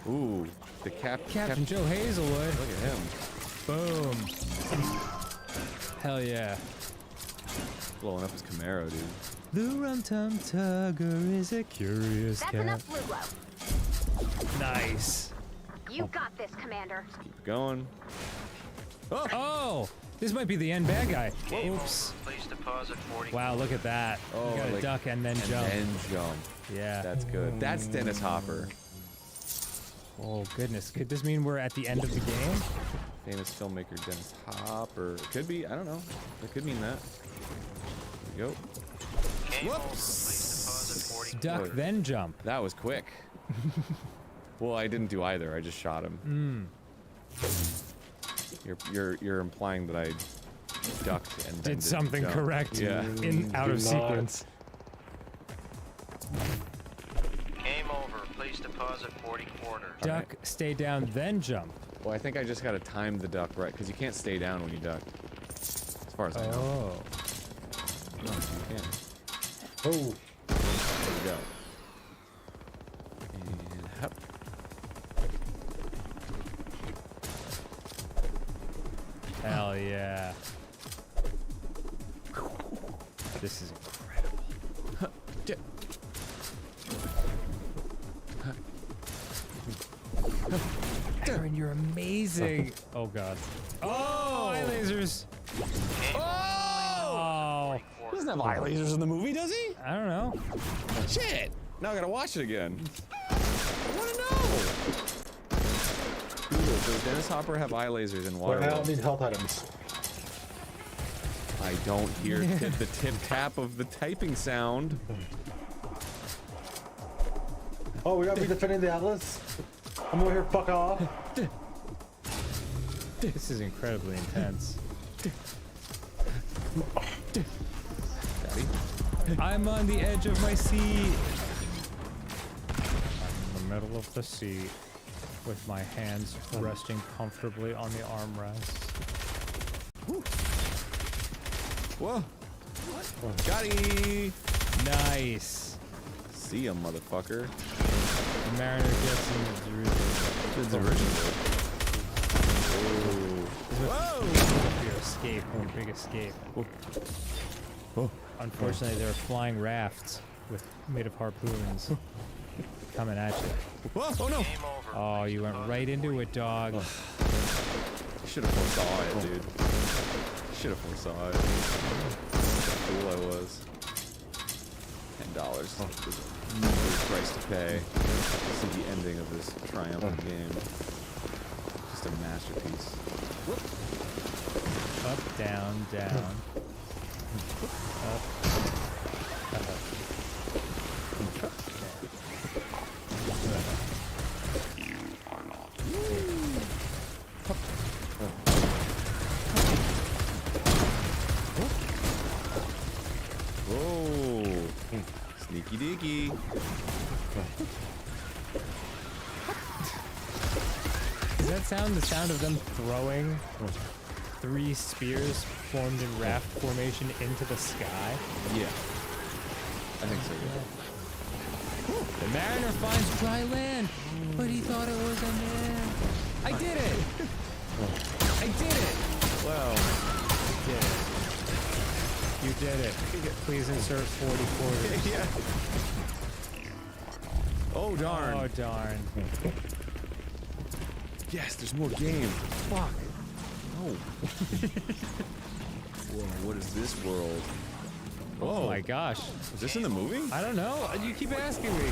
Ooh. The Captain Joe Hazelwood. Look at him. Boom. Hell yeah. Blowing up his Camaro, dude. The Rum-Tum Tugger is a curious That's cat. enough blue glow. Nice. You got this, Commander. Keep it going. Oh! This might be the end bad guy. Oops. Please deposit 40. Wow, look at that. Oh, you gotta like, duck and then jump. And jump. Yeah. That's good. That's Dennis Hopper. Oh, goodness. Could this mean we're at the end of the game? Famous filmmaker Dennis Hopper. It could be. I don't know. It could mean that. There we go. Whoops. Duck, then jump. That was quick. Well, I didn't do either. I just shot him. You're implying that I ducked and then did something jump. correct. Yeah. Out of sequence. Game over. Please deposit 40 quarters. Duck, stay down, then jump. Well, I think I just gotta time the duck right, because you can't stay down when you duck. As far as I know. Oh. No, you can. Oh. There we go. And hop. Hell yeah. This is incredible. Aaron, you're amazing. Oh god. Oh, eye lasers. Oh. He doesn't have eye lasers in the movie, does he? I don't know. Shit! Now I gotta watch it again. I wanna know! Google, does Dennis Hopper have eye lasers in Well, I Waterworld? don't need health items. I don't hear the tip-tap of the typing sound. Oh, we gotta be defending the Atlas? I'm over here, fuck off. This is incredibly intense. Daddy? I'm on the edge of my seat. I'm in the middle of the seat with my hands resting comfortably on the armrest. Whoa! Got-y! Nice. See ya, motherfucker. The Mariner gets in the It's original. Oh. Whoa! Your escape, your big escape. Oh. Unfortunately, there are flying rafts made of harpoons coming at you. Whoa! Oh no! Oh, you went right into it, dog. Should have foresaw it, dude. Should have foresaw it. What a fool I was. $10 was a meager price to pay to see the ending of this triumphant game. Just a masterpiece. Whoop. Up, down, down. Up. Whoa! Sneaky deaky. Does that sound the sound of them throwing 3 spears formed in raft formation into the sky? Yeah. I think so, yeah. The mariner finds dry land, but he thought it was a man. I did it! I did it! Well, you did it. You did it. Please insert 40 quarters. Yeah. Oh, darn. Oh, darn. Yes, there's more game. Fuck. No. Whoa, what is this world? Whoa. Oh my gosh. Was this in the movie? I don't know. You keep asking me.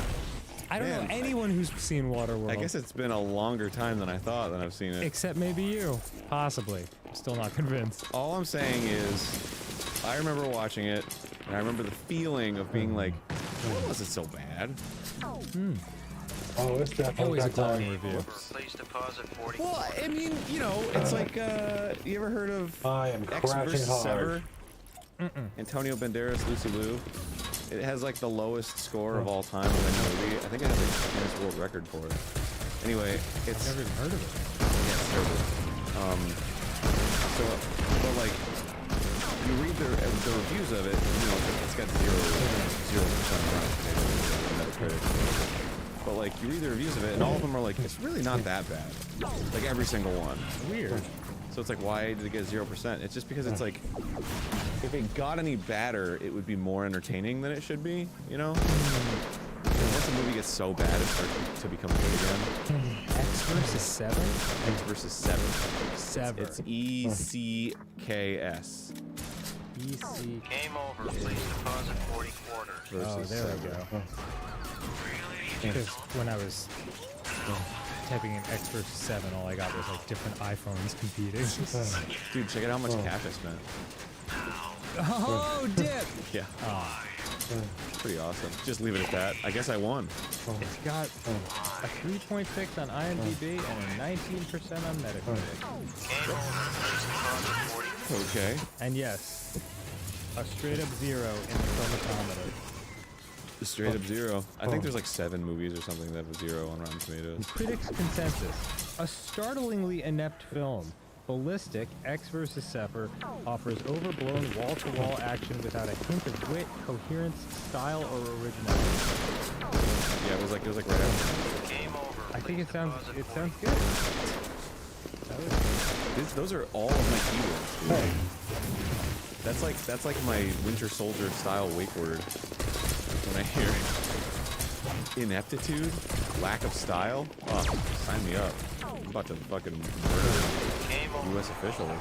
I don't know anyone who's seen Waterworld. I guess it's been a longer time than I thought that I've seen it. Except maybe you. Possibly. I'm still not convinced. All I'm saying is, I remember watching it, and I remember the feeling of being like, well, was it so bad? Oh, it's definitely always a that time. glowing review. Please deposit 40. Well, I mean, you know, it's like, you ever heard of I am X crashing versus hard. Sever? Antonio Banderas, Lucy Liu. It has like the lowest score of all time of any movie. I think it has a Guinness World Record for it. Anyway, it's... I've never even heard of it. Yeah, it's terrible. But like, you read the reviews of it, you know, it's got 0% on Metacritic. But like, you read the reviews of it, and all of them are like, it's really not that bad. Like every single one. Weird. So it's like, why did it get 0%? It's just because it's like, if it got any badder, it would be more entertaining than it should be, you know? And once a movie gets so bad, it starts to become good again. X versus 7? X versus 7. Sever. It's ECKS. EC. Game over. Please deposit 40 quarters. Oh, there we go. Because when I was typing in X versus 7, all I got was like different iPhones competing. Dude, check out how much cash I spent. Oh, dip! Yeah. Oh. Pretty awesome. Just leave it at that. I guess I won. It's got a 3.6 on IMDb and a 19% on Metacritic. Okay. And yes, a straight up 0 in the chromatometer. Straight up 0. I think there's like 7 movies or something that have a 0 on Rotten Tomatoes. Critics' consensus: a startlingly inept film. Ballistic, X versus Sever offers overblown wall-to-wall action without a hint of wit, coherence, style, or originality. Yeah, it was like right after. Game over. I think it sounds good. Those are all of my keywords, dude. That's like my Winter Soldier style wake word. When I hear ineptitude, lack of style, oh, sign me up. I'm about to fucking murder U.S. officials.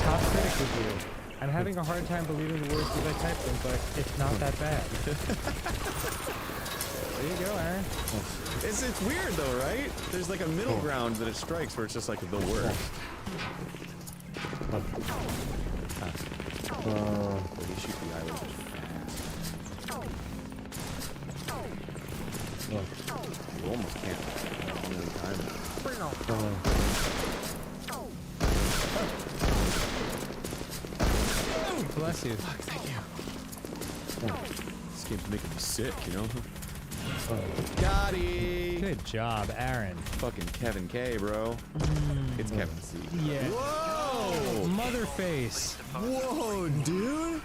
Top critic review. I'm having a hard time believing the words as I type them, but it's not that bad. There you go, Aaron. It's weird though, right? There's like a middle ground that it strikes where it's just like the worst. But he shoots the island just fast. You almost can't. Only time. Bless you. Fuck, thank you. This game's making me sick, you know? Got it! Good job, Aaron. Fucking Kevin K, bro. It's Kevin C. Yeah. Whoa! Motherface. Whoa, dude!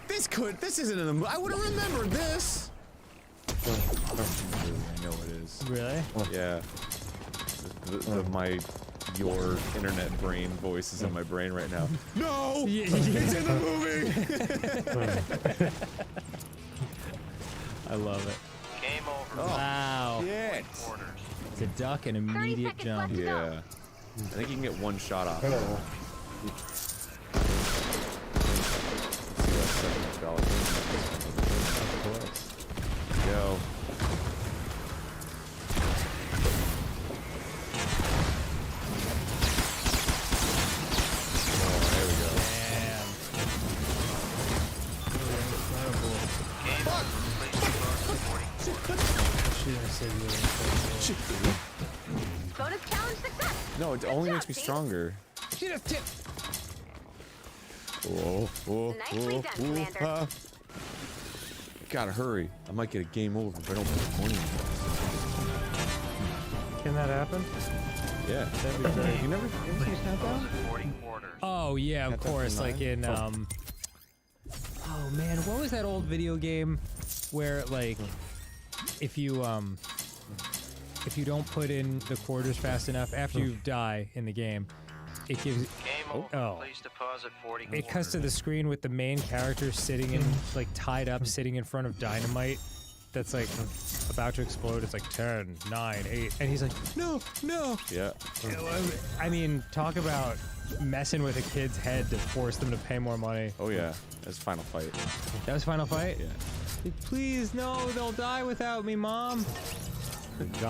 This isn't in the movie. I would have remembered this! I know it is. Really? Yeah. My your internet brain voice is in my brain right now. No! It's in the movie! I love it. Game over. Wow. Shit. It's a duck and immediate jump. Yeah. I think you can get one shot off. Of course. Go. Bonus challenge success. No, it only makes me stronger. Whoa, whoa, Nicely whoa, done, whoa, Commander. Gotta hurry. I might get a game over if I don't put 20 in. Can that happen? Yeah. That'd be great. You never seen Countdown? 40 quarters. Oh yeah, of course. Like in oh man, what was that old video game where like if you don't put in the quarters fast enough after you die in the game, it gives Game over. Please deposit 40 it cuts to the screen with the main character sitting in like tied up sitting in front of dynamite that's like about to explode. It's like 10, 9, 8 and he's like no. Yeah. I mean, talk about messing with a kid's head to force them to pay more money. Oh yeah, that's Final Fight. That was Final Fight? Yeah. Please, no, they'll die without me, Mom. We've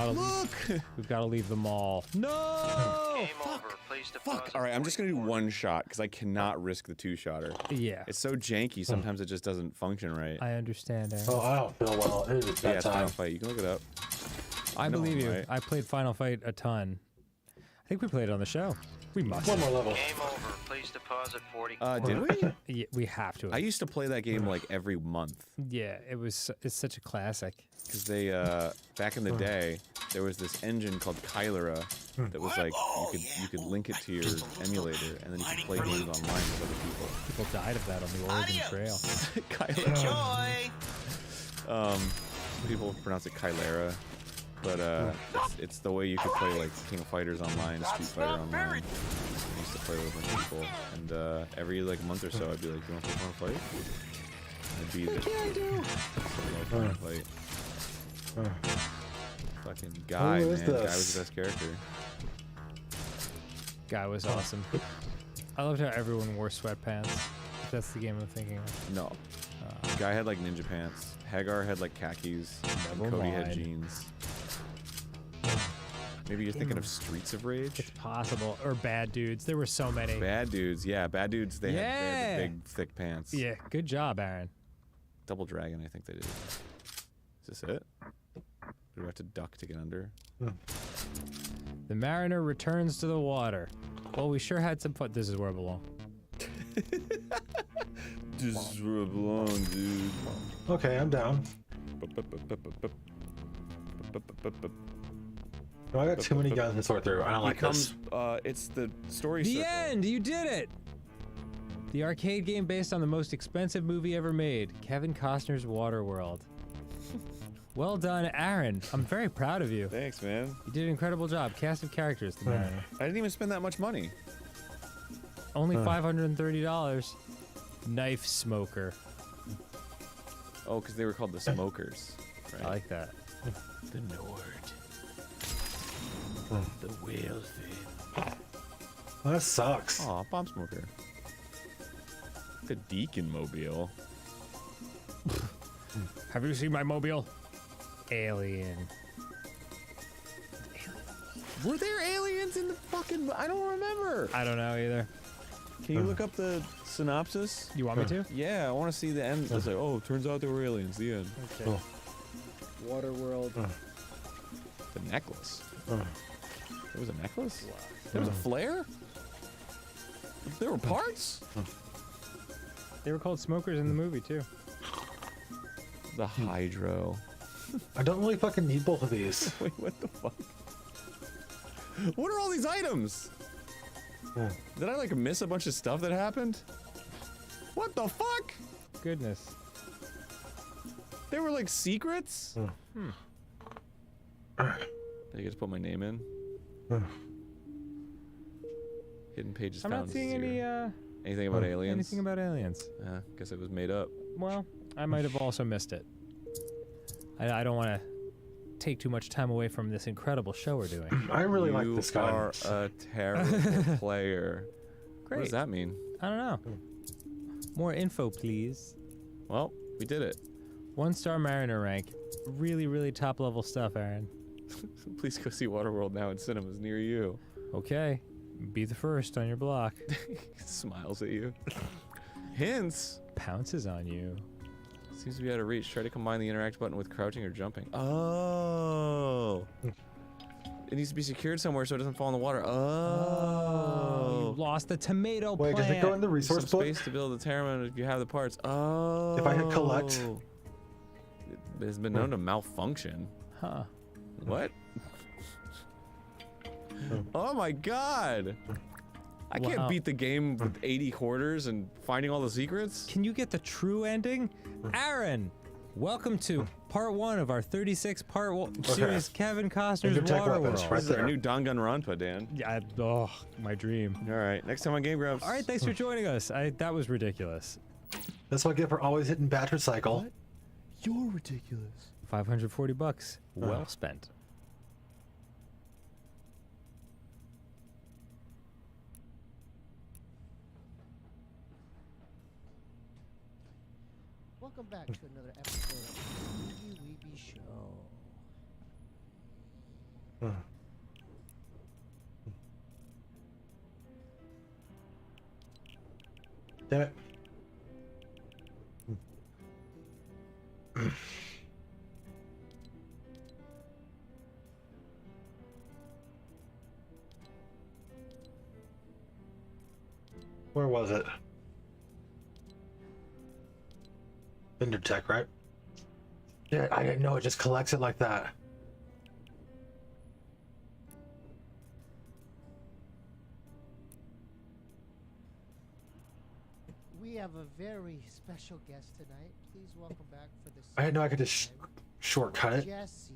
gotta leave the mall. No! Game over. Please deposit. Fuck. All right, I'm just gonna do one shot because I cannot risk the two-shotter. Yeah. It's so janky. Sometimes it just doesn't function right. I understand, Aaron. Oh, I don't feel well. It is Yeah, it's Final Fight. You can look it up. I believe you. Right? I played Final Fight a ton. I think we played it on the show. We must. One more level. Game over. Please deposit 40 Did we? Yeah, we have to. I used to play that game like every month. Yeah, it's such a classic. Because they, back in the day, there was this engine called Kylera that was like, you could link it to your emulator, and then you could play games online with other people. People died of that on the Oregon Trail. Kylera. People pronounce it Kylera, but it's the way you could play like King of Fighters online, Street Fighter online. I used to play with a bunch of people, and every like month or so, I'd be like, "You want to play Final Fight?" I'd be the Final Fight. Fucking Guy, man. Guy was the best character. Guy was awesome. I loved how everyone wore sweatpants. If that's the game I'm thinking of. No. Guy had like ninja pants. Hagar had like khakis. And Cody had jeans. Maybe you're thinking of Streets of Rage? It's possible. Or Bad Dudes. There were so many. Bad Dudes, yeah. Bad Dudes, they had the big, thick pants. Yeah, good job, Aaron. Double Dragon, I think they did. Is this it? Do we have to duck to get under? The mariner returns to the water. Well, we sure had some fun. This is where I belong. This is where I belong, dude. Okay, I'm down. I got too many guns to sort through. I don't like this. It's the story The circle. end! You did it! The arcade game based on the most expensive movie ever made, Kevin Costner's Waterworld. Well done, Aaron. I'm very proud of you. Thanks, man. You did an incredible job. Cast of characters, the Mariner. I didn't even spend that much money. Only $530. Knife Smoker. Oh, because they were called the Smokers. Right? I like that. The Nord. The whale thing. Well, that sucks. Aw, Bomb Smoker. The Deacon Mobile. Have you seen my mobile? Alien. Were there aliens in the fucking... I don't remember. I don't know either. Can you look up the synopsis? You want me to? Yeah, I want to see the end. It's like, oh, turns out there were aliens. The end. Okay. Waterworld. The necklace. There was a necklace? There was a flare? There were parts? They were called smokers in the movie, too. The Hydro. I don't really fucking need both of these. Wait, what the fuck? What are all these items? Did I like miss a bunch of stuff that happened? What the fuck? Goodness. They were like secrets? Did I just put my name in? Hidden pages I'm found. not seeing anything about aliens. Anything about aliens? Guess it was made up. Well, I might have also missed it. I don't want to take too much time away from this incredible show we're doing. I really like this guy. You are a terrible player. Great. What does that mean? I don't know. More info, please. Well, we did it. 1-star Mariner rank. Really, really top level stuff, Aaron. Please go see Waterworld now in cinemas near you. Okay. Be the first on your block. Smiles at you. Hints. Pounces on you. Seems to be out of reach. Try to combine the interact button with crouching or jumping. Oh. It needs to be secured somewhere so it doesn't fall in the water. Oh. You lost the tomato plant. Wait, does it go in the resource book? Space to build the terminal if you have the parts. Oh. If I hit collect. It has been known to malfunction. Huh. What? Oh my god. I can't beat the game with 80 quarters and finding all the secrets. Can you get the true ending? Aaron, welcome to part 1 of our 36-part series, Kevin Costner's Waterworld. This is our new Danganronpa, Dan. Yeah, my dream. All right, next time on Game Grumps. All right, thanks for joining us. That was ridiculous. That's what I get for always hitting Bachelor Cycle. What? You're ridiculous. $540. Well spent. Welcome back to another episode of the Weeby Show. Damn it. Where was it? Vendor tech, right? Yeah, I didn't know it just collects it like that. We have a very special guest tonight. Please welcome back for this. I didn't know I could just shortcut it. Jesse,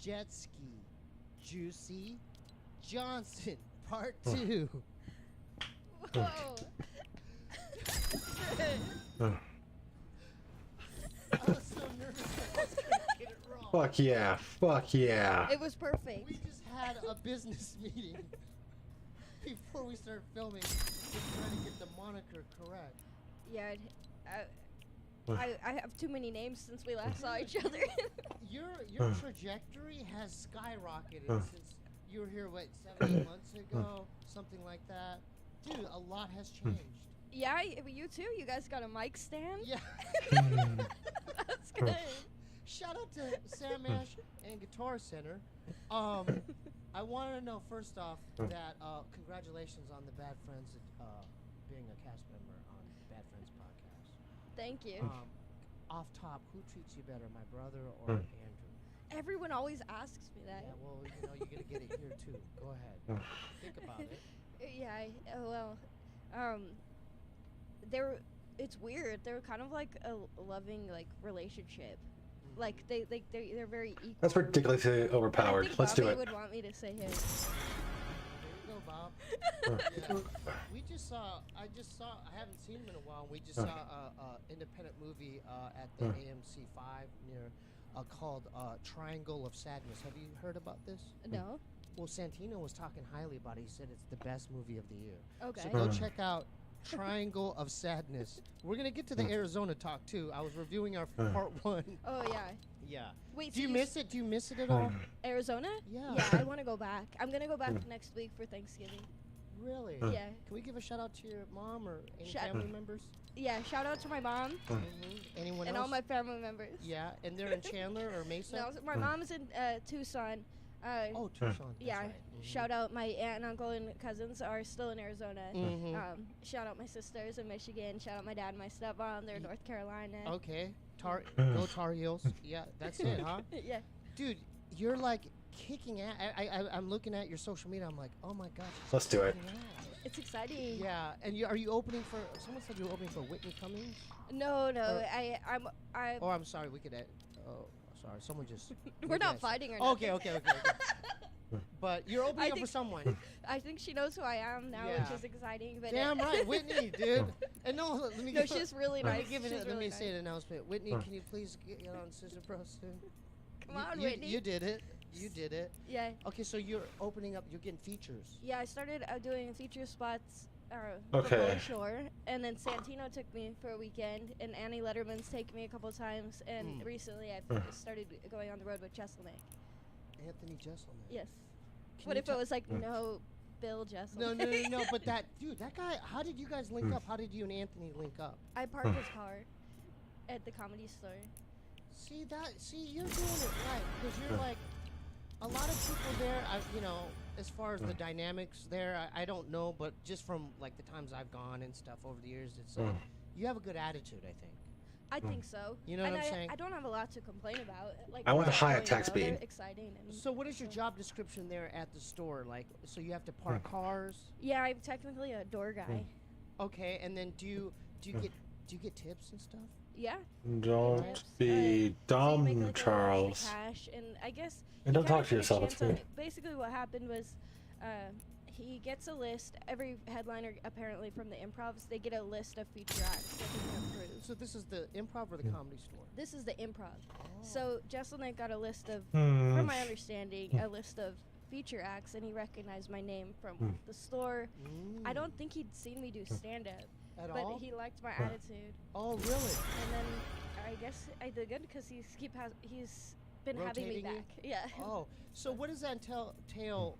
Jetski, Juicy, Johnson, part 2. Whoa. I was so nervous I was gonna get it wrong. Fuck yeah, fuck yeah. It was perfect. We just had a business meeting before we started filming, just trying to get the moniker correct. Yeah, I have too many names since we last saw each other. Your trajectory has skyrocketed since you were here, what, 7-8 months ago? Something like that. Dude, a lot has changed. Yeah, you too. You guys got a mic stand? Yeah. That's good. Shout out to Sam Ash and Guitar Center. I want to know first off that congratulations on the Bad Friends being a cast member on the Bad Friends podcast. Thank you. Off top, who treats you better, my brother or Andrew? Everyone always asks me that. Yeah, well, you know, you're gonna get it here too. Go ahead. Think about it. Yeah, it's weird. They're kind of like a loving relationship. Like they're very equal. That's ridiculously overpowered. I think Let's do Bobby it. would want me to say him. There you go, Bob. Yeah. We just saw. I haven't seen him in a while. We just saw a independent movie at the AMC 5 near called Triangle of Sadness. Have you heard about this? No. Well, Santino was talking highly about it. He said it's the best movie of the year. Okay. So go check out Triangle of Sadness. We're going to get to the Arizona talk, too. I was reviewing our part 1. Oh, yeah. Yeah. Wait, Do you miss it? Do you miss it at all? Arizona? Yeah. Yeah, I want to go back. I'm going to go back next week for Thanksgiving. Really? Yeah. Can we give a shout out to your mom or any family members? Yeah, shout out to my mom. Anyone and else? all my family members. Yeah, and they're in Chandler or Mesa? No, my mom's in Tucson. Tucson. Yeah. Shout out my aunt and uncle and cousins are still in Arizona. Shout out my sisters in Michigan. Shout out my dad and my stepmom. They're in North Carolina. Okay. Go Tar Heels. Yeah, that's it, huh? Yeah. Dude, you're like kicking ass. I'm looking at your social media. I'm like, oh my gosh. Let's do it. It's exciting. Yeah, and are you opening for? Someone said you were opening for Whitney Cummings. No. I'm sorry. We could. sorry. Someone just. We're not fighting or Okay. But you're opening up for someone. I think she knows who I am now, Yeah. which is exciting. But Damn right, Whitney, dude. And no, let me. No, she's really nice. Let me say an announcement. Whitney, can you please get on Scissor Pro soon? Come on, Whitney. You did it. You did it. Yeah. Okay, so you're opening up. You're getting features. Yeah, I started doing feature spots. Okay. Shore, and then Santino took me for a weekend, and Annie Letterman's taken me a couple times, and recently I started going on the road with Jesselnick. Anthony Jesselnick. Yes. Can What you if it was like no Bill Jesselnick? No, but that guy, how did you guys link up? How did you and Anthony link up? I parked his car at the Comedy Store. See, you're doing it right, because you're like, a lot of people there, as far as the dynamics there, I don't know, but just from like the times I've gone and stuff over the years, it's like, you have a good attitude, I think. I think so. You know what I'm saying? I don't have a lot to complain about. Like, I want a high attack they're speed. Exciting. So what is your job description there at the store? Like, so you have to park cars? Yeah, I'm technically a door guy. Okay, and then do you get tips and stuff? Yeah. Don't be dumb, make, like, Charles. Cash, and I guess. And don't talk to yourself. That's good. Basically, what happened was, he gets a list. Every headliner, apparently from the Improvs, they get a list of feature acts that they can approve. So this is the Improv or the Comedy Store? This is the Improv. So Jesselnick got a list of, from my understanding, a list of feature acts, and he recognized my name from the store. I don't think he'd seen me do stand-up. But all? he liked my attitude. Oh, really? And then I guess I did good because he's been having me Rotating you? back. Yeah. Oh, so what does that entail?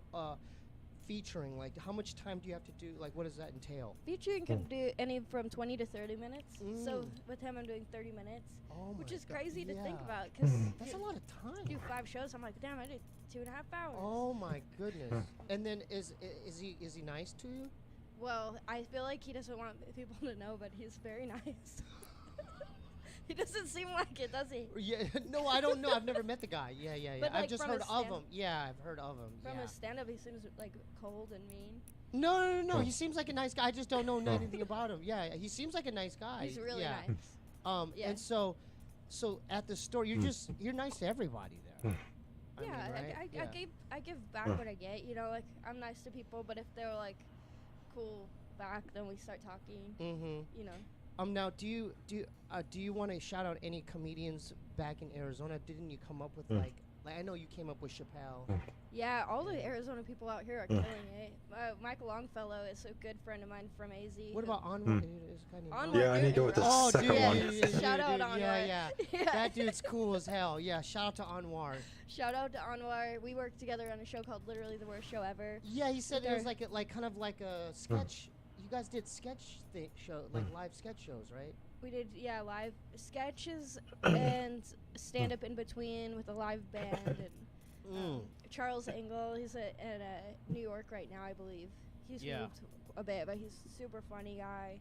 Featuring, like, how much time do you have to do? Like, what does that entail? Featuring can do any from 20 to 30 minutes. So with him, I'm doing 30 minutes, which is crazy to think about because that's a lot of time. Do 5 shows. I'm like, damn, I did 2.5 hours. Oh my goodness! And then is he nice to you? Well, I feel like he doesn't want people to know, but he's very nice. He doesn't seem like it, does he? Yeah, no, I don't know. I've never met the guy. Yeah. But, I've like, just heard of him. Yeah, I've heard of him. From his stand-up, he seems like cold and mean. No. He seems like a nice guy. I just don't know anything about him. Yeah, he seems like a nice guy. He's really nice. And so at the store, you're nice to everybody there. I give back what I get. You know, like I'm nice to people, but if they're like cool back, then we start talking. You know. Now, do you want to shout out any comedians back in Arizona? Didn't you come up with like I know you came up with Chappelle. Yeah, all the Arizona people out here are killing it. Mike Longfellow is a good friend of mine from AZ. What about Anwar? Yeah, I need to go with the second one. Shout out Anwar. Yeah. That dude's cool as hell. Yeah, shout out to Anwar. Shout out to Anwar. We worked together on a show called Literally the Worst Show Ever. Yeah, he said it was like kind of like a sketch. You guys did sketch show, like live sketch shows, right? We did, live sketches and stand-up in between with a live band. And Charles Engel, he's in New York right now, I believe. He's moved a bit, but he's a super funny guy.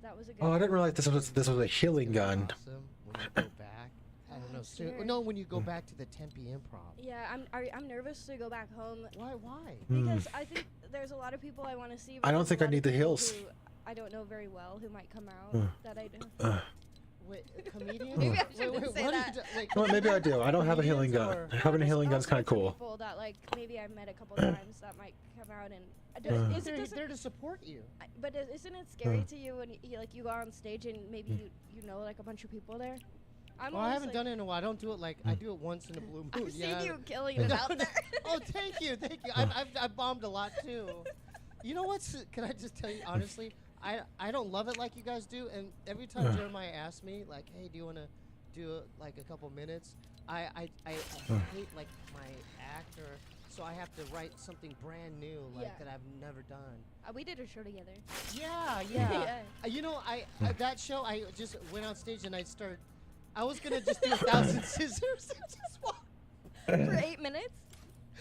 That was a good. Oh, I didn't realize this was a healing gun. Awesome. When you go back, I don't know. Soon, no, when you go back to the Tempe Improv. Yeah, I'm nervous to go back home. Why? Because I think there's a lot of people I want to see. I don't think I need the heels. I don't know very well who might come out that I do. Wait, comedians? Maybe I shouldn't say that. Well, maybe I do. I don't have a healing gun. Having a healing gun is kind of cool. People that like maybe I've met a couple times that might come out and they're there to support you. But isn't it scary to you when you go on stage and maybe you know like a bunch of people there? I haven't done it in a while. I don't do it like I do it once in a blue moon. I've seen you killing it out there. Oh, thank you. I've bombed a lot too. You know what's? Can I just tell you honestly? I don't love it like you guys do, and every time Jeremiah asks me like, "Hey, do you want to do like a couple minutes?" I hate like my act, or so I have to write something brand new that I've never done. We did a show together. Yeah. You know, that show I just went on stage and I was gonna just do 1,000 scissors and just walk for 8 minutes.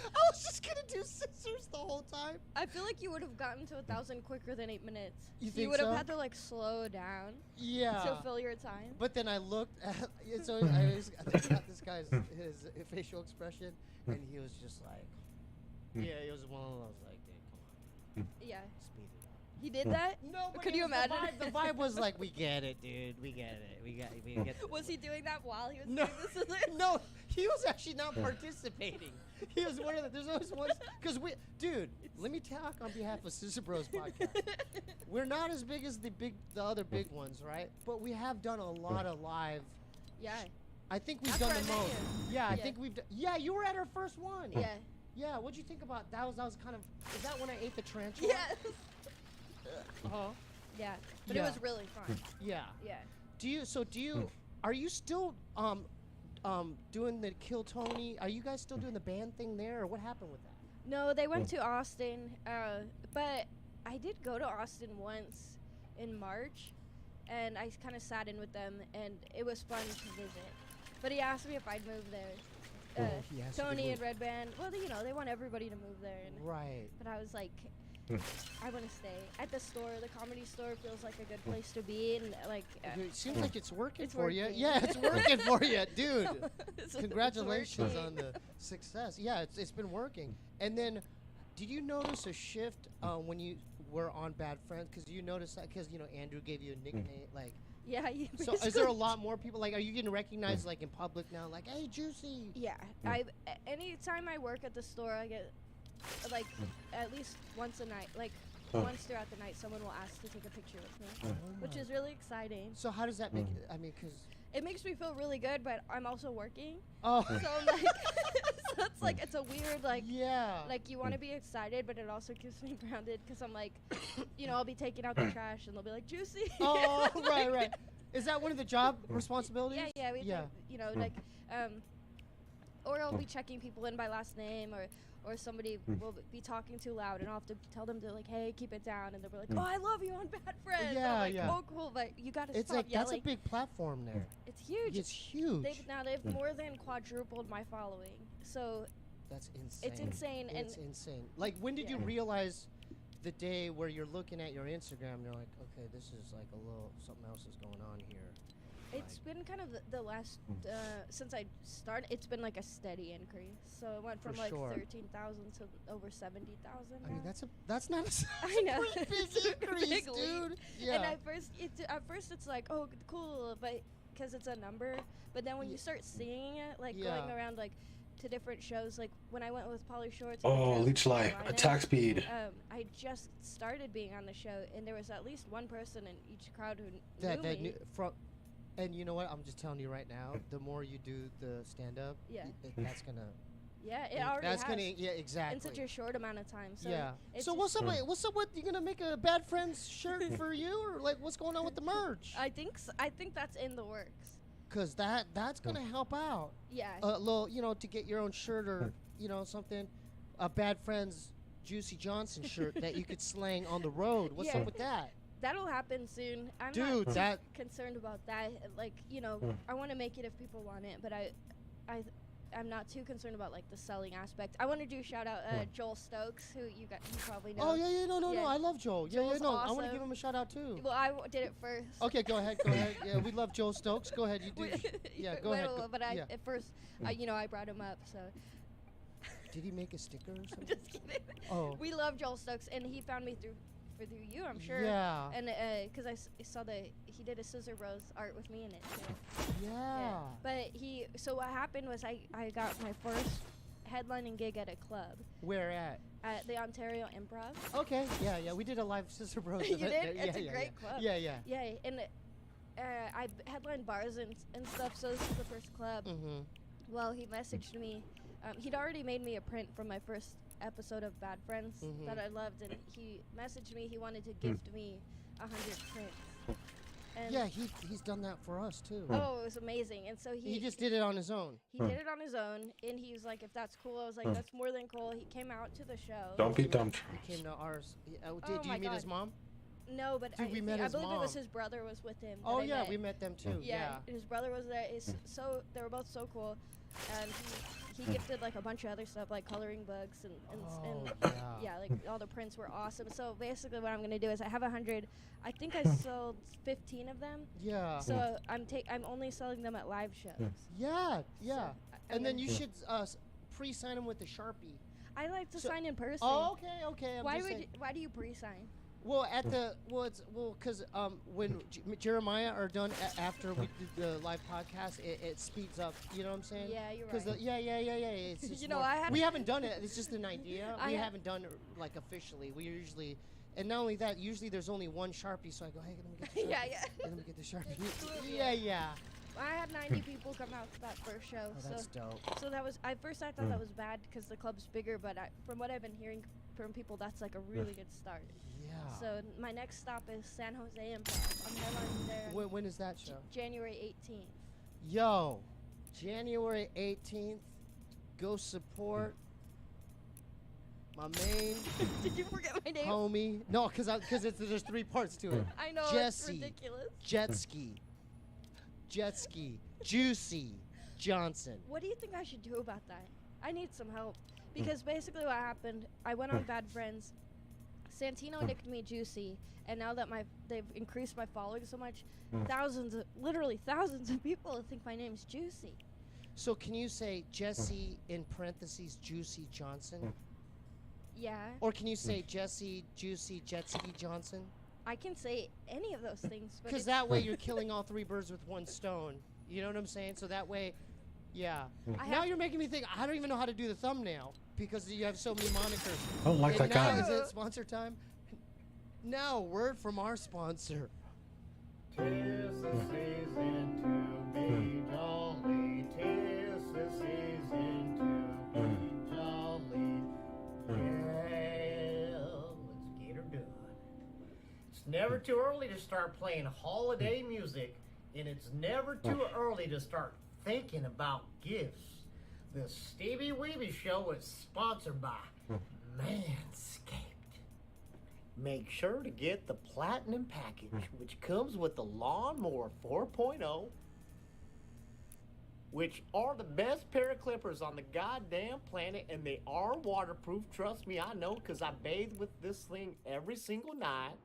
I was just gonna do scissors the whole time. I feel like you would have gotten to 1,000 quicker than 8 minutes. You think you would have so? had to like slow down. Yeah. To fill your time. But then I looked at so I got this guy's his facial expression, and he was just like, he was one of those like, hey, come on. Yeah. Speed it up. He did that? No, but Could you imagine? The vibe was like, we get it, dude. We get it. We get it. Was he doing that while he was No, doing this? no, he was actually not participating. He was one of the. There's always one because dude. Let me talk on behalf of Sister Bros podcast. We're not as big as the other big ones, right? But we have done a lot of live. Yeah. I think we've That's done the where I met most. you. Yeah, I Yeah. think we've. Yeah, you were at our first one. Yeah. Yeah. What'd you think about that? Was kind of. Is that when I ate the tarantula? Yes. Yeah. But Yeah. it was really fun. Yeah. Yeah. Do you? Are you still doing the Kill Tony? Are you guys still doing the band thing there, or what happened with that? No, they went to Austin, but I did go to Austin once in March, and I kind of sat in with them, and it was fun to visit. But he asked me if I'd move there. He asked you to Tony move. and Red Band, well, they want everybody to move there. And, Right. But I was like, I want to stay. At the store, the comedy store feels like a good place to be, and like. It seems like it's working It's for you. working. Yeah, it's working for you, dude. It's Congratulations working. on the success. Yeah, it's been working. And then, did you notice a shift when you were on Bad Friends? Because you noticed that because Andrew gave you a nickname, like. Yeah. So is there a lot more people? Like, are you getting recognized like in public now? Like, hey, Juicy. Yeah. Anytime I work at the store, I get like at least once a night, like once throughout the night, someone will ask to take a picture with me, which is really exciting. So how does that make it? I mean, because it makes me feel really good, but I'm also working. Oh. So I'm like, so it's like it's a weird like. Yeah. Like you want to be excited, but it also keeps me grounded because I'm like, I'll be taking out the trash and they'll be like, Juicy. Oh, right. Is that one of the job responsibilities? Yeah. We Yeah. like, or I'll be checking people in by last name, or somebody will be talking too loud, and I'll have to tell them to like, hey, keep it down, and they'll be like, oh, I love you on Bad Friends. Yeah, I'm like, yeah. oh, cool, but you gotta It's stop like yelling. that's a big platform there. It's huge. It's huge. They've more than quadrupled my following, so That's insane. it's insane. It's and insane. Like, when did you Yeah. realize the day where you're looking at your Instagram and you're like, okay, this is like a little something else is going on here? it's been kind of the last since I started. It's been like a steady increase. So it went from For like sure. 13,000 to over 70,000. I mean, that's not a I know. pretty big increase, Big dude. leap. Yeah. And at first it's like, oh, cool, but because it's a number. But then when you start seeing it, like going around like to different shows, like when I went with Polly Shore to the Oh, show Leech in Life, Carolina, attack speed. I just started being on the show, and there was at least one person in each crowd who that knew me. knew from. And you know what? I'm just telling you right now. The more you do the stand up, Yeah. That's gonna. Yeah, it already That's has. gonna. Yeah, exactly. In such a short amount of time. So yeah. it's So what's up? What's up with you gonna make a Bad Friends shirt for you, or like what's going on with the merch? I think that's in the works. Cause that's gonna help out. Yeah. A little, to get your own shirt or something, a Bad Friends Juicy Johnson shirt that you could slang on the road. What's Yeah. up with that? That'll happen soon. I'm Dude, not that- concerned about that. Like, I want to make it if people want it, but I'm not too concerned about like the selling aspect. I want to do shout out Joel Stokes, who you probably know. Oh yeah, no, I love Joel. Joel's I want to awesome. give him a shout out too. Well, I did it first. Okay, go ahead. Yeah, we love Joel Stokes. Go ahead, you do. Yeah, go ahead. But yeah. at first, I brought him up. So. Did he make a sticker or something? I'm just kidding. Oh. We love Joel Stokes, and he found me through you, I'm sure. Yeah. And because I saw he did a Scissor Bros art with me in it. So. Yeah. But so what happened was I got my first headlining gig at a club. Where at? At the Ontario Improv. Okay. Yeah. We did a live Scissor Bros. You event did? there. It's a great club. Yeah. Yeah, and I headlined bars and stuff, so this is the first club. Mm-hmm. Well, he messaged me. He'd already made me a print from my first episode of Bad Friends that I loved, and he messaged me. He wanted to gift me 100 prints. And yeah, he's done that for us too. Oh, it was amazing. And so he just did it on his own. He did it on his own, and he was like, "If that's cool," I was like, "That's more than cool." He came out to the show. Don't be dumb. He came to ours. Did you my meet God. his mom? No, but Dude, we met I his believe mom. it was his brother was with him. Oh that I yeah, met. we met them too. Yeah, his brother was there. They were both so cool, and he gifted like a bunch of other stuff like coloring books and yeah, like all the prints were awesome. So basically, what I'm gonna do is I have 100. I think I sold 15 of them. Yeah. So I'm only selling them at live shows. Yeah. So and then you should pre-sign them with the Sharpie. I like to sign in person. Oh, okay. Why do you pre-sign? Well, because when Jeremiah are done after we did the live podcast, it speeds up. You know what I'm saying? Yeah, you're right. Yeah. It's just we haven't done it. It's just an idea. We haven't done it like officially. We usually, and not only that, usually there's only one Sharpie. So I go, hey, let me get the Sharpie. Yeah. Let me get the Sharpie. Yeah. I had 90 people come out to that first show. Oh, that's dope. So that was I thought that was bad because the club's bigger, but from what I've been hearing from people, that's like a really good start. Yeah. So my next stop is San Jose Improv. I'm headlining there. When is that show? January 18th. Yo, January 18th. Go support my main. Did you forget my name? Homie. No, because there's 3 parts to it. I know. Jesse, it's ridiculous. Jet ski, Juicy Johnson. What do you think I should do about that? I need some help. Because basically what happened, I went on Bad Friends. Santino nicked me Juicy, and now that they've increased my following so much, literally thousands of people think my name's Juicy. So can you say Jesse in parentheses Juicy Johnson? Yeah. Or can you say Jesse Juicy Jet Ski Johnson? I can say any of those things. Because that way you're killing all 3 birds with 1 stone. You know what I'm saying? So that way, yeah. Now you're making me think, I don't even know how to do the thumbnail because you have so many monikers. I don't like that guy. Is it sponsor time? No, word from our sponsor. 'Tis the season to be jolly. 'Tis the season to be jolly. Yeah, let's get her done. It's never too early to start playing holiday music, and it's never too early to start thinking about gifts. The Stevie Weeby Show is sponsored by Manscaped. Make sure to get the Platinum Package, which comes with the Lawnmower 4.0, which are the best pair of clippers on the goddamn planet, and they are waterproof. Trust me, I know, because I bathe with this thing every single night.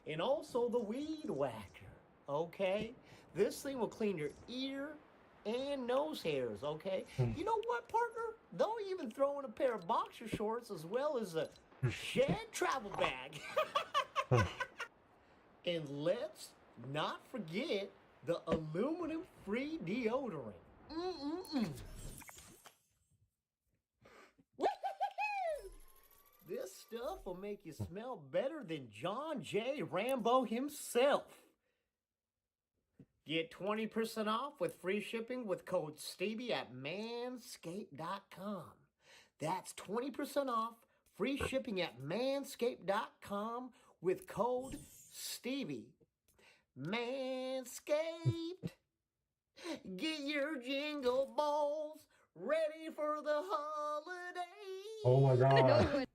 And also the Weed Whacker, okay? This thing will clean your ear and nose hairs, okay? You know what, partner? They'll even throw in a pair of boxer shorts as well as a shed travel bag. And let's not forget the aluminum-free deodorant. This stuff will make you smell better than John J. Rambo himself. Get 20% off with free shipping with code Stevie at manscaped.com. That's 20% off free shipping at manscaped.com with code Stevie. Manscaped. Get your jingle balls ready for the holidays. Oh my God.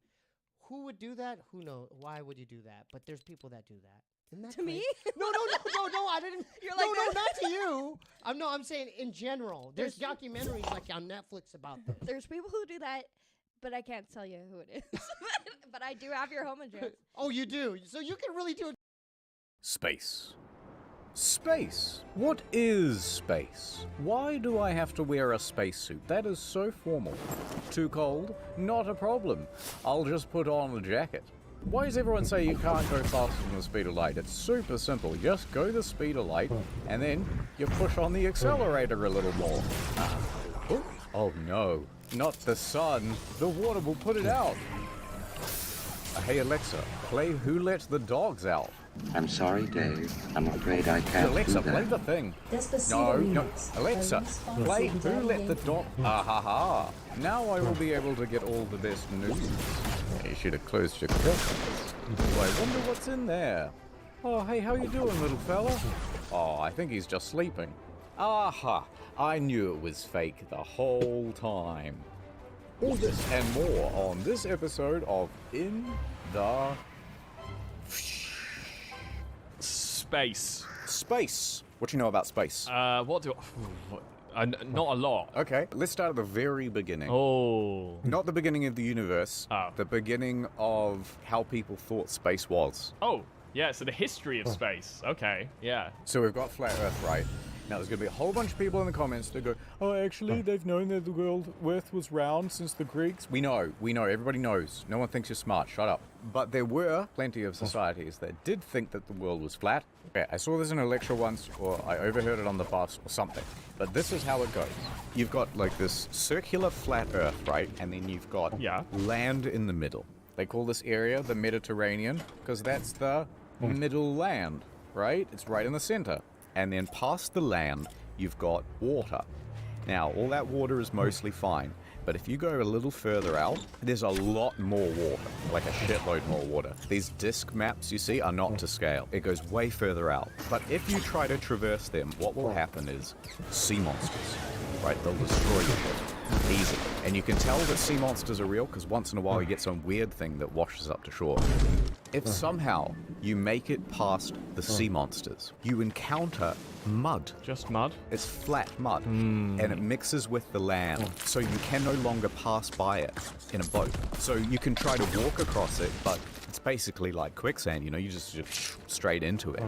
Who would do that? Who knows? Why would you do that? But there's people that do that. Isn't that To me? No, I didn't. You're no, like no, this? not to you. I'm saying in general. There's documentaries like on Netflix about this. There's people who do that, but I can't tell you who it is. But I do have your home address. Oh, you do? So you can really do it. Space. Space. What is space? Why do I have to wear a spacesuit? That is so formal. Too cold? Not a problem. I'll just put on a jacket. Why does everyone say you can't go faster than the speed of light? It's super simple. Just go the speed of light, and then you push on the accelerator a little more. Oh no, not the sun. The water will put it out. Hey Alexa, play Who Let the Dogs Out. I'm sorry, Dave. I'm afraid I can't Alexa, do that. play the thing. No. Alexa, play Who Let the Dog... Ah ha ha. Now I will be able to get all the best news. You should have closed your curtains. I wonder what's in there. Oh, hey, how you doing, little fella? Oh, I think he's just sleeping. Aha, I knew it was fake the whole time. All this and more on this episode of In the... Space. Space. What do you know about space? Not a lot. Okay, let's start at the very beginning. Oh. Not the beginning of the universe. The beginning of how people thought space was. Oh, yeah, so the history of space. Okay, yeah. So we've got flat Earth, right? Now, there's going to be a whole bunch of people in the comments that go, oh, actually, they've known that the world Earth was round since the Greeks. We know, everybody knows. No one thinks you're smart, shut up. But there were plenty of societies that did think that the world was flat. Okay, I saw this in a lecture once, or I overheard it on the bus, or something. But this is how it goes. You've got, like, this circular flat Earth, right? And then you've got land in the middle. They call this area the Mediterranean, because that's the middle land, right? It's right in the center. And then past the land, you've got water. Now, all that water is mostly fine, but if you go a little further out, there's a lot more water, like a shitload more water. These disc maps you see are not to scale. It goes way further out. But if you try to traverse them, what will happen is sea monsters, right? They'll destroy your ship easily. And you can tell that sea monsters are real because once in a while you get some weird thing that washes up to shore. If somehow you make it past the sea monsters, you encounter mud. Just mud? It's flat mud, and it mixes with the land, so you can no longer pass by it in a boat. So you can try to walk across it, but it's basically like quicksand, you know, you just straight into it.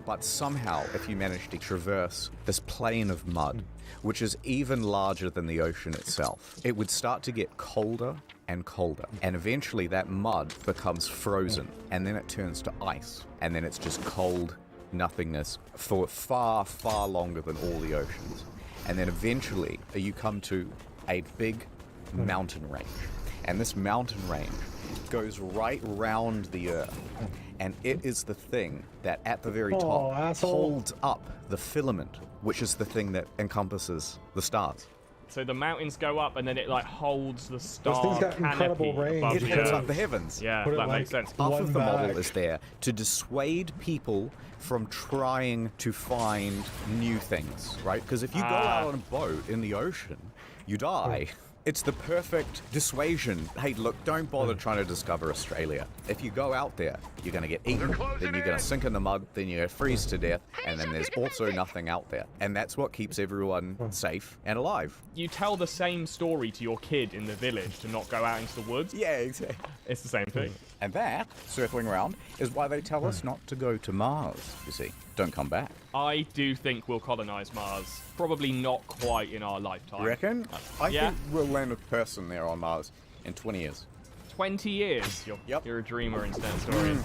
But somehow, if you manage to traverse this plain of mud, which is even larger than the ocean itself, it would start to get colder and colder. And eventually that mud becomes frozen, and then it turns to ice. And then it's just cold nothingness for far, far longer than all the oceans. And then eventually you come to a big mountain range. And this mountain range goes right round the Earth. And it is the thing that at the very top holds up the filament, which is the thing that encompasses the stars. So the mountains go up and then it like holds the star thing's got canopy incredible range. above It the holds Earth. up the heavens. Yeah, Put it that like makes sense. Half of the model back. is there to dissuade people from trying to find new things, right? Because if you go out on a boat in the ocean, you die. It's the perfect dissuasion. Hey, look, don't bother trying to discover Australia. If you go out there, you're going to get eaten, then you're going to sink in the mud, then you're going to freeze to death, and then there's also nothing out there. And that's what keeps everyone safe and alive. You tell the same story to your kid in the village to not go out into the woods. Yeah, exactly. It's the same thing. And that, circling around, is why they tell us not to go to Mars, you see. Don't come back. I do think we'll colonize Mars. Probably not quite in our lifetime. You reckon? I Yeah. think we'll land a person there on Mars in 20 years. 20 years. You're a dreamer instead of stories.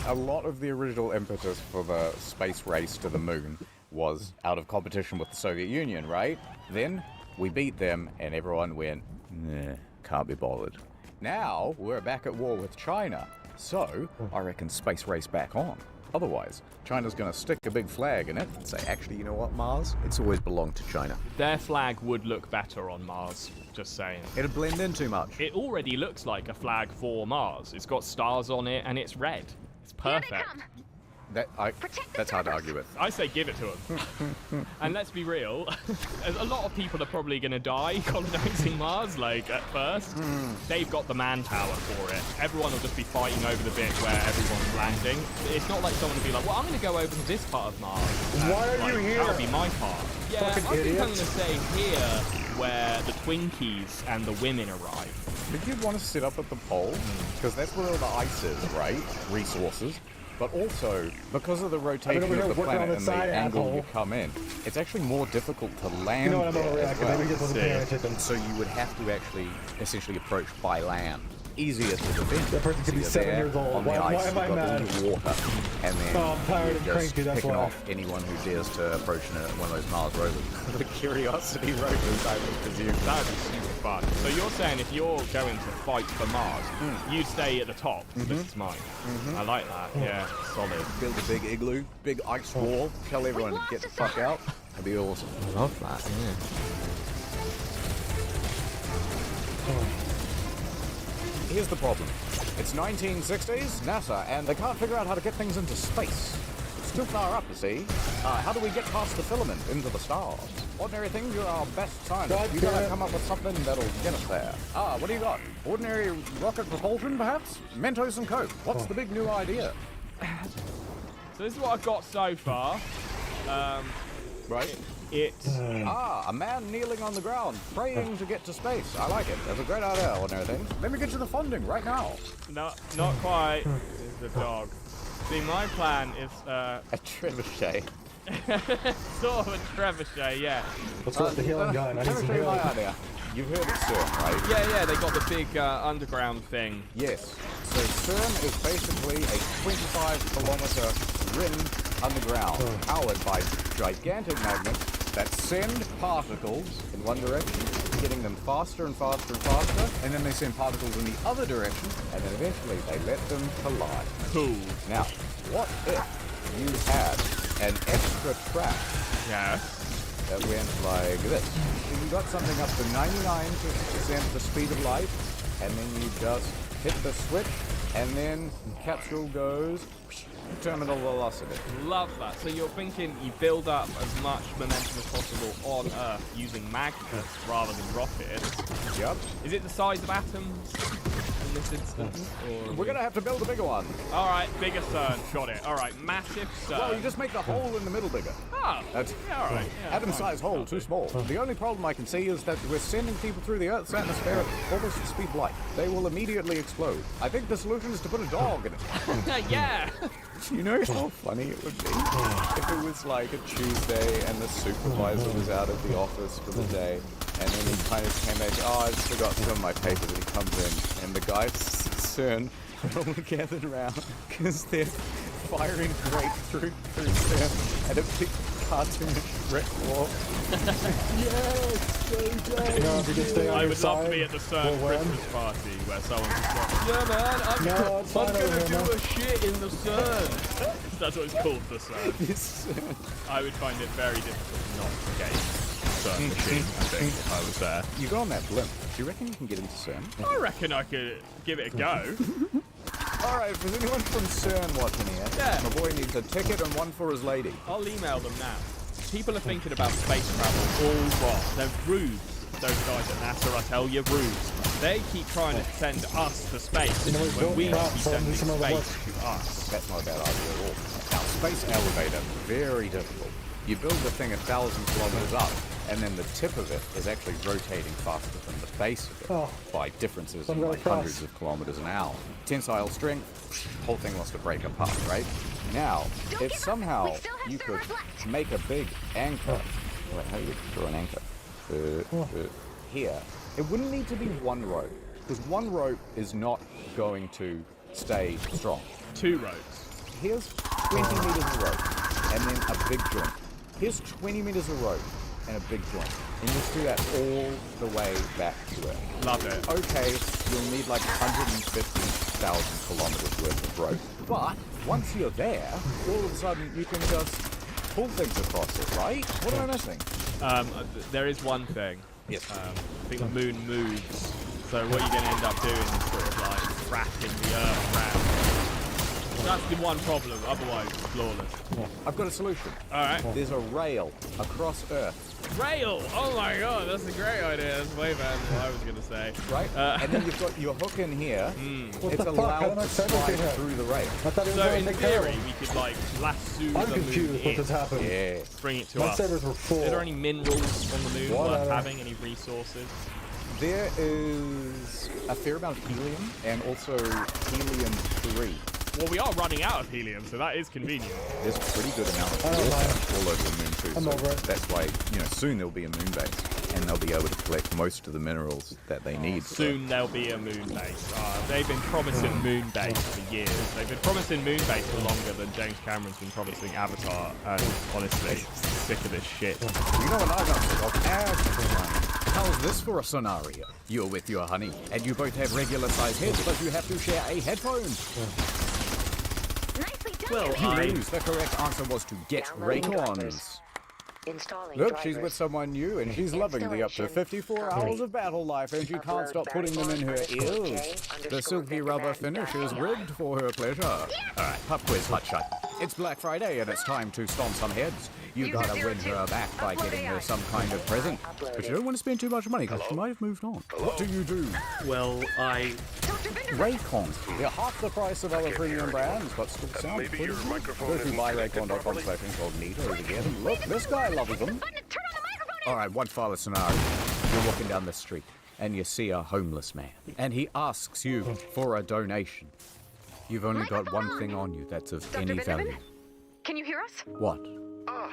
A lot of the original impetus for the space race to the moon was out of competition with the Soviet Union, right? Then we beat them and everyone went, nah, can't be bothered. Now we're back at war with China, so I reckon space race back on. Otherwise, China's going to stick a big flag in it and say, actually, you know what, Mars? It's always belonged to China. Their flag would look better on Mars, just saying. It'd blend in too much. It already looks like a flag for Mars. It's got stars on it and it's red. It's perfect. That's hard to argue with. I say give it to them. And let's be real, a lot of people are probably going to die colonizing Mars, like, at first. They've got the manpower for it. Everyone will just be fighting over the bit where everyone's landing. It's not like someone will be like, well, I'm going to go over to this part of Mars. Why are you here? That'll be my part. Yeah, I Fucking think I'm idiot. going to say here where the Twinkies and the women arrive. Did you want to sit up at the pole? Because that's where all the ice is, right? Resources. But also, because of the rotation of the planet and the angle you come in, it's actually more difficult to land what, I'm there overreacting. as well. Maybe just wasn't paying attention. So you would have to actually essentially approach by land. Easier to defend. That person could be 7 years old. On the Why ice, am I you've got mad? all the water, and then I'm tired you're and just cranky, that's picking why. off anyone who dares to approach one of those Mars rovers. The Curiosity rovers, I would presume. That would be super fun. So you're saying if you're going to fight for Mars, you'd stay at the top. This is mine. I like that. Yeah, solid. Build a big igloo, big ice wall, tell everyone to get the fuck out. That'd be awesome. I love that, Here's the problem. It's 1960s, NASA, and they can't figure out how to get things into space. It's too far up, you see. How do we get past the filament into the stars? Ordinary things, you're our best scientist. You gotta come up with something that'll get us there. What do you got? Ordinary rocket propulsion, perhaps? Mentos and Coke. What's the big new idea? So this is what I've got so far. Right. A man kneeling on the ground, praying to get to space. I like it. That's a great idea, ordinary things. Let me get you the funding right now. No, not quite. It's the dog. See, my plan is a trebuchet. Sort of a trebuchet, yeah. Let's go with the healing gun. I need some healing. My idea. You've heard of CERN, right? Yeah, they got the big underground thing. Yes. So CERN is basically a 25-kilometer ring underground, powered by gigantic magnets that send particles in one direction, getting them faster and faster and faster, and then they send particles in the other direction, and then eventually they let them collide. Cool. Now, what if you had an extra track? Yes. That went like this. So you got something up to 99% the speed of light, and then you just hit the switch, and then capsule goes terminal velocity. Love that. So you're thinking you build up as much momentum as possible on Earth using magnets rather than rockets. Yep. Is it the size of atoms in this instance? Or We're gonna have to build a bigger one. All right, bigger CERN. Got it. All right, massive CERN. Well, you just make the hole in the middle bigger. Oh, That's all right. Yeah, atom-sized hole, too small. The only problem I can see is that we're sending people through the Earth's atmosphere at almost the speed of light. They will immediately explode. I think the solution is to put a dog in it. Yeah. You know how funny it would be if it was like a Tuesday and the supervisor was out of the office for the day, and then he kind of came back, oh, I just forgot some of my papers, and he comes in, and the guys at CERN are all gathered around because they're firing grapefruit through CERN at a big cartoonish brick wall. Yes, JJ! No, if you could stay on I your would love side, to be at the CERN we'll win. Christmas party where someone's just like, yeah, man, I'm gonna do a shit in the CERN. That's what it's called, the CERN. I would find it very difficult not to game CERN machine, I think, if I was there. You go on that blimp. Do you reckon you can get into CERN? I reckon I could give it a go. Alright, if there's anyone from CERN watching here, Yeah. my boy needs a ticket and one for his lady. I'll email them now. People are thinking about space travel all wrong. They're rubes. Those guys at NASA, I tell you, rubes. They keep trying to send us to space when we should be sending space to us. That's not a bad idea at all. Now, space elevator, very difficult. You build the thing 1,000 kilometers up, and then the tip of it is actually rotating faster than the base of it by differences in like hundreds of kilometers an hour. Tensile strength, whole thing wants to break apart, right? Now, if somehow you could make a big anchor, wait, how do you draw an anchor? Here, it wouldn't need to be one rope, because one rope is not going to stay strong. 2 ropes. Here's 20 meters of rope, and then a big joint. Here's 20 meters of rope and a big joint. And you just do that all the way back to Earth. Love it. Okay, you'll need like 150,000 kilometers worth of rope. But once you're there, all of a sudden you can just pull things across it, right? What am I missing? There is one thing. Yes. I think the moon moves. So what you're going to end up doing is sort of like wrapping the Earth around. That's the one problem, otherwise it's flawless. I've got a solution. Alright. There's a rail across Earth. Rail! Oh my god, that's a great idea. That's way better than what I was going to say. Right? And then you've got your hook in here. What It's the fuck? How allowed did I to say slide everything? through the rail. I thought it was So going in to take care theory, of we could like lasso I'm the moon confused what in, just happened. Yeah. bring it to My us. sabers were full. Are there any minerals on the moon What worth are they? having? Any resources? There is a fair amount of helium and also helium-3. Well, we are running out of helium, so that is convenient. There's a pretty good amount of I don't mind. water all over the moon too. I'm so over it. that's why, soon there'll be a moon base, and they'll be able to collect most of the minerals that they need. Soon there'll be a moon base. They've been promising moon base for years. They've been promising moon base for longer than James Cameron's been promising Avatar, and honestly, sick of this shit. You know what I got sick of? Everyone. How's this for a scenario? You're with your honey, and you both have regular-sized heads, but you have to share a headphone. Well, You lose. The correct answer was to get Raycons. Look, she's with someone new, and she's loving the up to 54 hours of battle life, and she can't stop putting them in her ears. The silky rubber finish is rigged for her pleasure. Alright, pub quiz hot shot. It's Black Friday, and it's time to stomp some heads. You gotta win her back by getting her some kind of present. But you don't want to spend too much money, because she might have moved on. What do you do? Well, Raycons. They're half the price of other premium brands, but still sound pretty good. Go to buyraycon.com/incognito to get them. Look, this guy loves them. Alright, one final scenario. You're walking down the street, and you see a homeless man, and he asks you for a donation. You've only got one thing on you that's of any value. Can you hear us? What?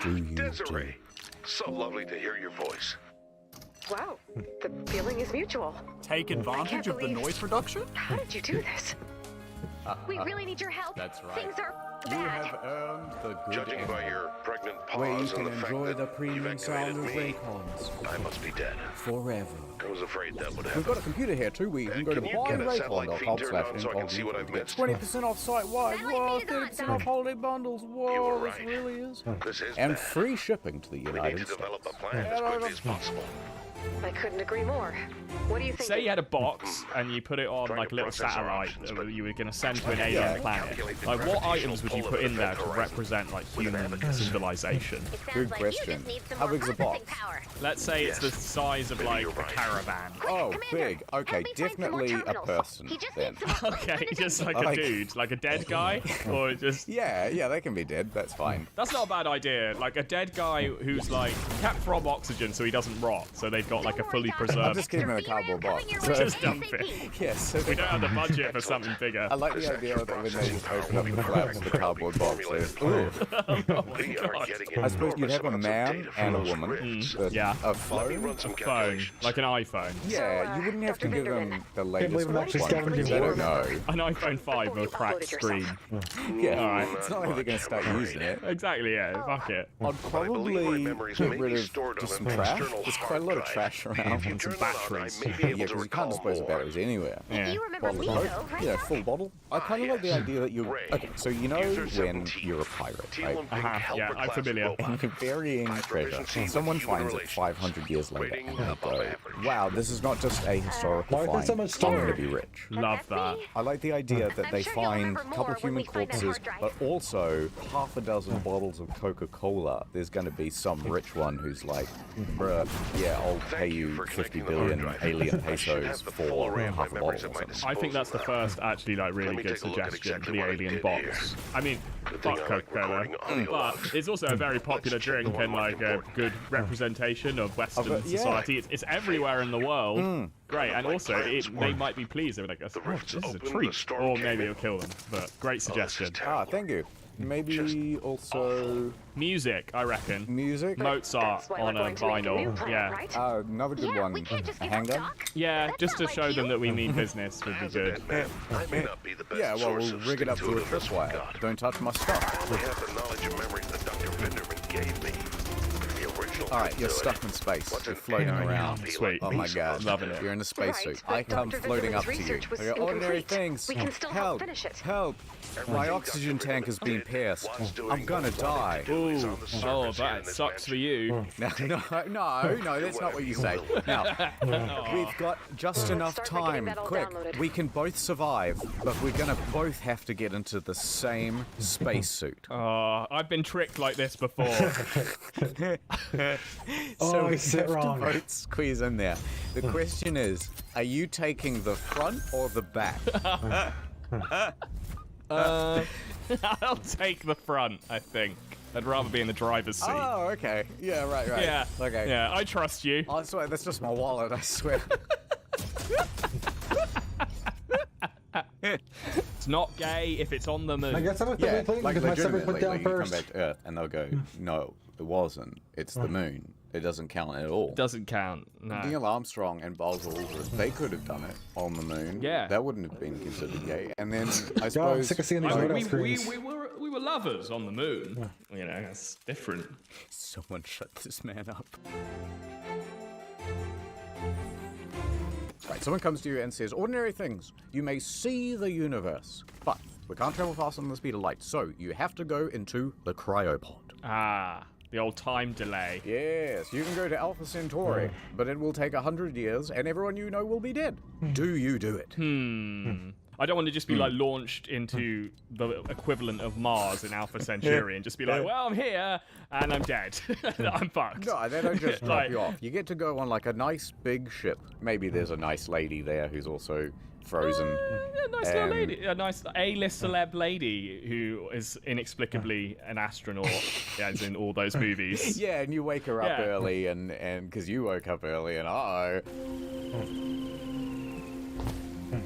do you Desiree. So lovely to hear your voice. Wow, the feeling is mutual. Take advantage of the noise reduction? How did you do this? We really need your help. That's right. Things are You bad. have earned the good Judging by end, your pregnant where you pause can and the fact enjoy that the premium you've sound of activated me, Raycons I must be dead. forever. I was afraid that would We've happen. got a computer here too. We can go to Can you get a satellite feed turned on so I can see what I've missed? 20% off site wide. Whoa, 30% off holiday bundles. Whoa, this right. really is. This is And bad. free shipping to the We need United to States. develop a plan as quickly as possible. I couldn't agree more. What do you think? Say you had a box and you put it on like a little satellite that you were going to send to an alien planet. Like, what items would you put in there to represent like human civilization? Good question. How big's the box? Let's say it's the size of like a caravan. Oh, big. Okay, definitely a person then. Okay, just like a dude, like a dead guy, or just yeah, they can be dead. That's fine. That's not a bad idea. Like a dead guy who's like kept from oxygen so he doesn't rot. So they've got like a fully preserved. I'll just keep him in a cardboard box. Just dump it. Yes. We don't have the budget for something bigger. I like the idea that when they just open up the flaps of the cardboard box, ooh. I suppose you'd have a man and a woman. Yeah. A phone. Like an iPhone. Yeah, you wouldn't have to give them the latest believe I'm one. actually They 71. don't know. An iPhone 5 with a cracked screen. Yeah, Alright. it's not like they're going to start using it. Exactly, yeah. Fuck it. I'd probably get rid of just some trash. There's quite a lot of trash around. And some batteries. Yeah, because you can't dispose of batteries anywhere. Yeah. You remember Bottle me, of though, Coke? right? Yeah, full bottle. I kind of like the idea that you... Okay, so you know when you're a pirate, right? Yeah, I'm familiar. And you're burying treasure. And someone finds it 500 years later and they go, wow, this is not just a historical Why is there find. so much I'm going story? to be rich. Love that. I like the idea that they sure you'll find remember a couple more of when human we find the corpses, hard drive. but also half a dozen bottles of Coca-Cola. There's going to be some rich one who's like, bruh, yeah, I'll pay you 50 billion alien pesos for half a bottle or something. I think that's the first actually like really good suggestion for the alien box. I mean, fuck Coca-Cola, but it's also a very popular drink and like a good representation of Western society. It's everywhere in the world. Great, and also they might be pleased. They're like, oh, this is a treat, or maybe it'll kill them. But great suggestion. Ah, thank you. Maybe also music, I reckon. Music? Mozart on a vinyl. Yeah. Another good one. A handgun? Yeah, just to show them that we mean business would be good. Yeah, well, we'll rig it up to a tripwire. Don't touch my stuff. I have the knowledge and memories that Dr. Vinderman gave me. The original. Alright, you're stuck in space. You're floating around. Sweet. Oh my god. Loving it. You're in a spacesuit. Right, I come Dr. floating up to Vinderman's you. research was I go, ordinary incomplete. things. We can still help finish it. Help. My oxygen tank has been pierced. I'm gonna die. Ooh. Oh, that sucks for you. No, that's not what you say. Now, we've got just enough time. Quick, we can both survive, but we're gonna both have to get into the same spacesuit. I've been tricked like this before. So I we sit have wrong. to both squeeze in there. The question is, are you taking the front or the back? I'll take the front, I think. I'd rather be in the driver's seat. Oh, okay. Yeah, right. Yeah. Okay. Yeah, I trust you. Oh, sorry, that's just my wallet, I swear. It's not gay if it's on the moon. I guess I'm with the Yeah, thing like because my stomach legitimately, went down like, you come first. back to Earth and they'll go, no, it wasn't. It's the moon. It doesn't count at all. Doesn't count. No. Neil Armstrong and Buzz Aldrin, they could have done it on the moon. Yeah. That wouldn't have been considered gay. And then I I'm suppose sick of seeing these I mean, radar screens. we were lovers on the moon. You know, that's different. someone shut this man up. Right, someone comes to you and says, ordinary things. You may see the universe, but we can't travel faster than the speed of light, so you have to go into the cryopod. Ah, the old time delay. Yes, you can go to Alpha Centauri, but it will take 100 years and everyone you know will be dead. Do you do it? I don't want to just be like launched into the equivalent of Mars in Alpha Centauri and just be like, well, I'm here and I'm dead. I'm fucked. No, they don't just drop Like- you off. You get to go on like a nice big ship. Maybe there's a nice lady there who's also frozen. A nice little lady, a nice A-list celeb lady who is inexplicably an astronaut, as in all those movies. Yeah, and you wake her up Yeah. early, and because you woke up early, and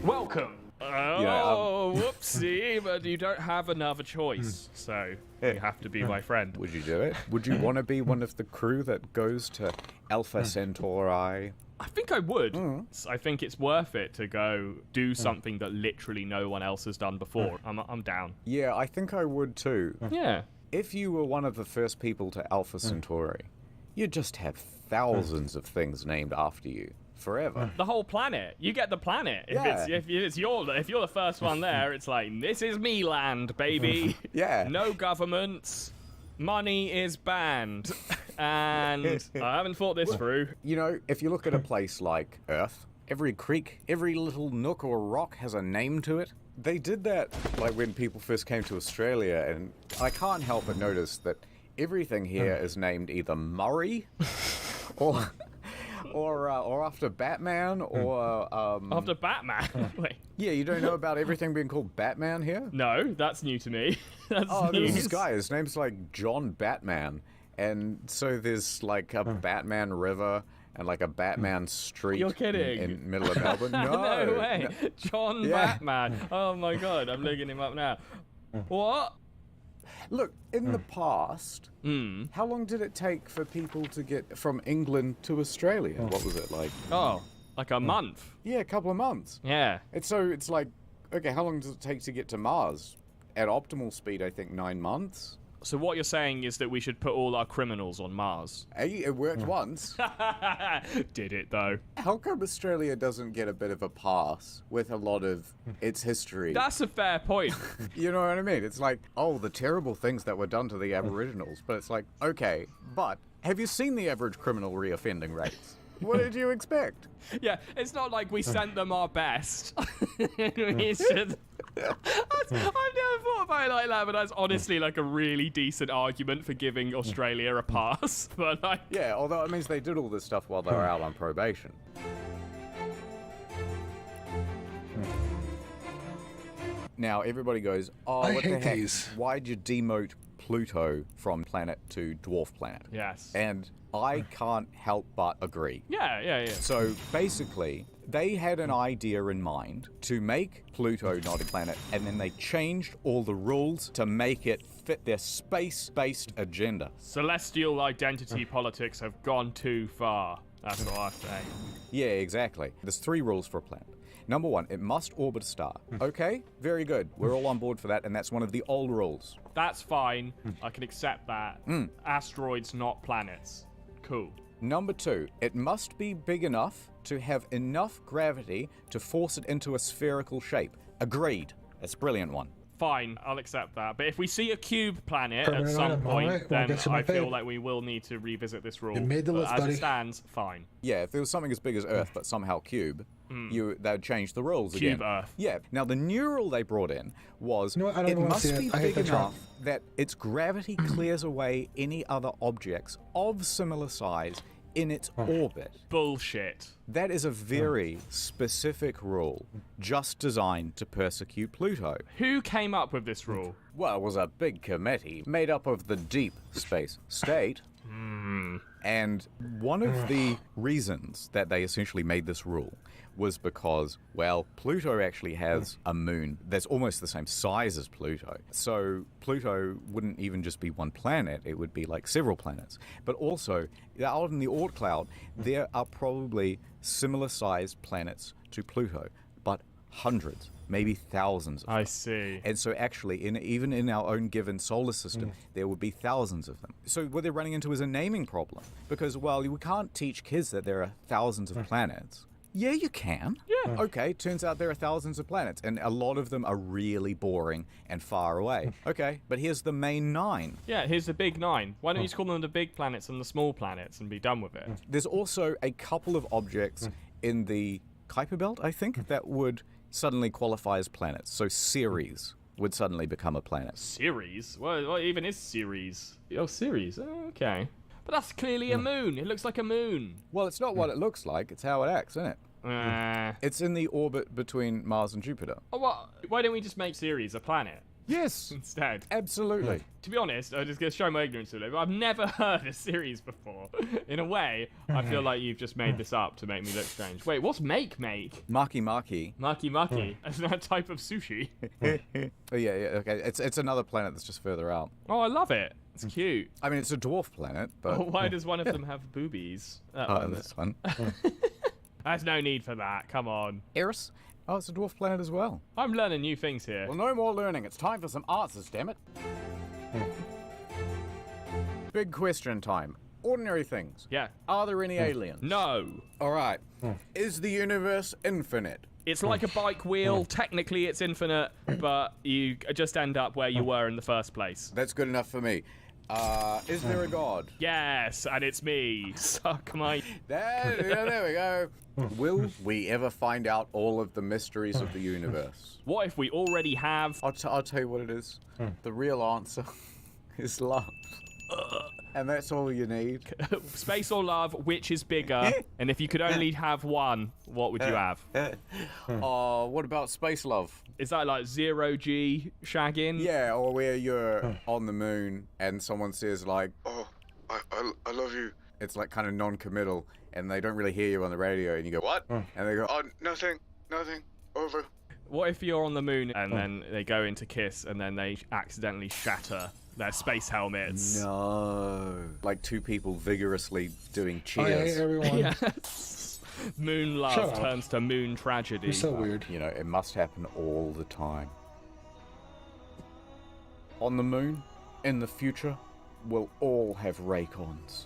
Welcome. Oh, whoopsie, but you don't have another choice, so you have to be my friend. Would you do it? Would you want to be one of the crew that goes to Alpha Centauri? I think I would. I think it's worth it to go do something that literally no one else has done before. I'm down. Yeah, I think I would too. Yeah. If you were one of the first people to Alpha Centauri, you'd just have thousands of things named after you forever. The whole planet. You get the planet. Yeah. If you're the first one there, it's like, this is me land, baby. Yeah. No governments. Money is banned. And I haven't thought this through. You know, if you look at a place like Earth, every creek, every little nook or rock has a name to it. They did that like when people first came to Australia, and I can't help but notice that everything here is named either Murray or after Batman or After Batman? Wait. Yeah, you don't know about everything being called Batman here? No, that's new to me. That's there's this guy, his name's like John Batman, and so there's like a Batman River and like a Batman street. You're kidding. In middle of Melbourne. No way. No. John Yeah. Batman. Oh my god, I'm looking him up now. What? Look, in the past, how long did it take for people to get from England to Australia? What was it like? Oh, like a month. Yeah, a couple of months. Yeah. It's like, okay, how long does it take to get to Mars? At optimal speed, I think 9 months. So what you're saying is that we should put all our criminals on Mars. Hey, it worked once. Did it, though? How come Australia doesn't get a bit of a pass with a lot of its history? That's a fair point. You know what I mean? It's like, oh, the terrible things that were done to the Aboriginals. But it's like, okay, but have you seen the average criminal reoffending rates? What did you expect? Yeah, it's not like we sent them our best. We should... I've never thought about it like that, but that's honestly like a really decent argument for giving Australia a pass. But like, yeah, although it means they did all this stuff while they were out on probation. Now everybody goes, oh, what the heck? Why'd you demote Pluto from planet to dwarf planet? Yes. And I can't help but agree. Yeah. So basically, they had an idea in mind to make Pluto not a planet, and then they changed all the rules to make it fit their space-based agenda. Celestial identity politics have gone too far. That's what I say. Yeah, exactly. There's 3 rules for a planet. Number 1, it must orbit a star. Okay, very good. We're all on board for that, and that's one of the old rules. That's fine. I can accept that. Asteroids, not planets. Cool. Number 2, it must be big enough to have enough gravity to force it into a spherical shape. Agreed. That's a brilliant one. Fine, I'll accept that. But if we see a cube planet at some point, then I feel like we will need to revisit this rule. You made the list, as buddy. it stands, fine. Yeah, if there was something as big as Earth but somehow cube, they would change the rules Cube again. Earth. Yeah. Now the new rule they brought in was I it must be I hate big that enough that its gravity clears away any other objects of similar size in its orbit. Bullshit. That is a very specific rule, just designed to persecute Pluto. Who came up with this rule? Well, it was a big committee made up of the deep space state. And one of the reasons that they essentially made this rule was because, well, Pluto actually has a moon that's almost the same size as Pluto. So Pluto wouldn't even just be one planet, it would be like several planets. But also, out in the Oort cloud, there are probably similar sized planets to Pluto, but hundreds, maybe thousands of them. I see. And so actually, even in our own given solar system, there would be thousands of them. So what they're running into is a naming problem. Because, well, we can't teach kids that there are thousands of planets. Yeah, you can. Yeah. Okay, turns out there are thousands of planets, and a lot of them are really boring and far away. Okay, but here's the main 9. Yeah, here's the big 9. Why don't you just call them the big planets and the small planets and be done with it? There's also a couple of objects in the Kuiper Belt, I think, that would suddenly qualify as planets. So Ceres would suddenly become a planet. Ceres? What even is Ceres? Oh, Ceres. Oh, okay. But that's clearly a moon. It looks like a moon. Well, it's not what it looks like. It's how it acts, isn't it? It's in the orbit between Mars and Jupiter. Oh, what? Why don't we just make Ceres a planet? Yes. Instead. Absolutely. To be honest, I'm just going to show my ignorance a little bit. I've never heard a series before. In a way, I feel like you've just made this up to make me look strange. Wait, what's make? Maki Maki. Maki Maki. Is that a type of sushi? Oh, yeah, okay. It's another planet that's just further out. Oh, I love it. It's cute. I mean, it's a dwarf planet, but... Oh, why does one of them have boobies? This one. There's no need for that. Come on. Eris? Oh, it's a dwarf planet as well. I'm learning new things here. Well, no more learning. It's time for some answers, damn it. Big question time. Ordinary things. Yeah. Are there any aliens? No. All right. Is the universe infinite? It's like a bike wheel. Technically, it's infinite, but you just end up where you were in the first place. That's good enough for me. Is there a god? Yes, and it's me. Suck my... There we go. Will we ever find out all of the mysteries of the universe? What if we already have? I'll tell you what it is. The real answer is love. And that's all you need. Space or love, which is bigger? And if you could only have one, what would you have? What about space love? Is that like 0G shagging? Yeah, or where you're on the moon and someone says like, "Oh, I love you." It's like kind of non-committal, and they don't really hear you on the radio, and you go, "What?" And they go, "Oh, nothing, over." What if you're on the moon and then they go into kiss and then they accidentally shatter their space helmets? No. Like two people vigorously doing cheers. Hey, everyone. Yes. Moon love turns to moon tragedy. You're so weird. You know, it must happen all the time. On the moon, in the future, we'll all have Raycons.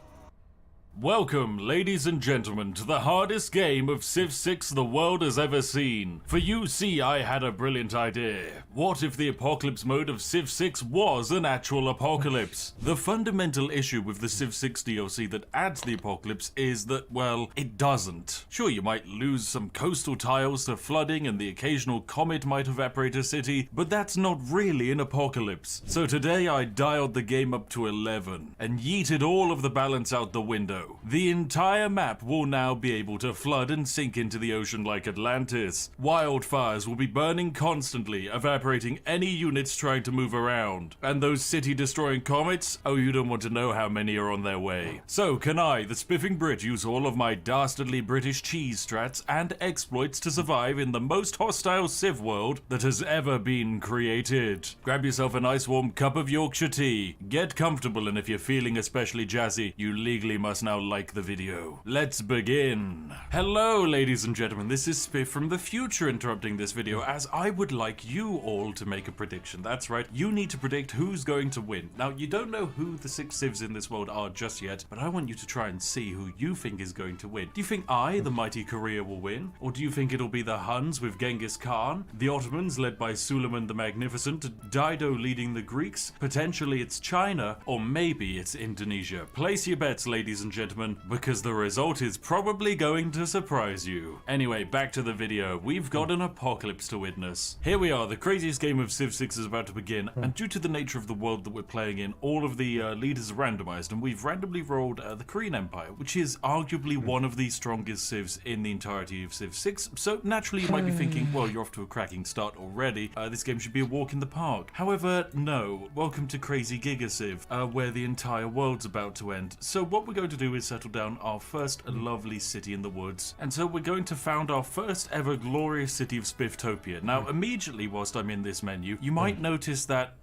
Welcome, ladies and gentlemen, to the hardest game of Civ 6 the world has ever seen. For you see, I had a brilliant idea. What if the apocalypse mode of Civ 6 was an actual apocalypse? The fundamental issue with the Civ 6 DLC that adds the apocalypse is that, well, it doesn't. Sure, you might lose some coastal tiles to flooding and the occasional comet might evaporate a city, but that's not really an apocalypse. So today I dialed the game up to 11 and yeeted all of the balance out the window. The entire map will now be able to flood and sink into the ocean like Atlantis. Wildfires will be burning constantly, evaporating any units trying to move around. And those city-destroying comets? Oh, you don't want to know how many are on their way. So can I, the spiffing Brit, use all of my dastardly British cheese strats and exploits to survive in the most hostile Civ world that has ever been created? Grab yourself a nice warm cup of Yorkshire tea, get comfortable, and if you're feeling especially jazzy, you legally must now like the video. Let's begin. Hello, ladies and gentlemen, this is Spiff from the future interrupting this video as I would like you all to make a prediction. That's right, you need to predict who's going to win. Now, you don't know who the 6 civs in this world are just yet, but I want you to try and see who you think is going to win. Do you think I, the mighty Korea, will win? Or do you think it'll be the Huns with Genghis Khan, the Ottomans led by Suleiman the Magnificent, Dido leading the Greeks, potentially it's China, or maybe it's Indonesia? Place your bets, ladies and gentlemen, because the result is probably going to surprise you. Anyway, back to the video. We've got an apocalypse to witness. Here we are, the craziest game of Civ 6 is about to begin, and due to the nature of the world that we're playing in, all of the leaders are randomized, and we've randomly rolled the Korean Empire, which is arguably one of the strongest civs in the entirety of Civ 6, so naturally you might be thinking, well, you're off to a cracking start already, this game should be a walk in the park. However, no. Welcome to Crazy Giga Civ, where the entire world's about to end. So what we're going to do is settle down our first lovely city in the woods, and so we're going to found our first ever glorious city of Spifftopia. Now, immediately whilst I'm in this menu, you might notice that,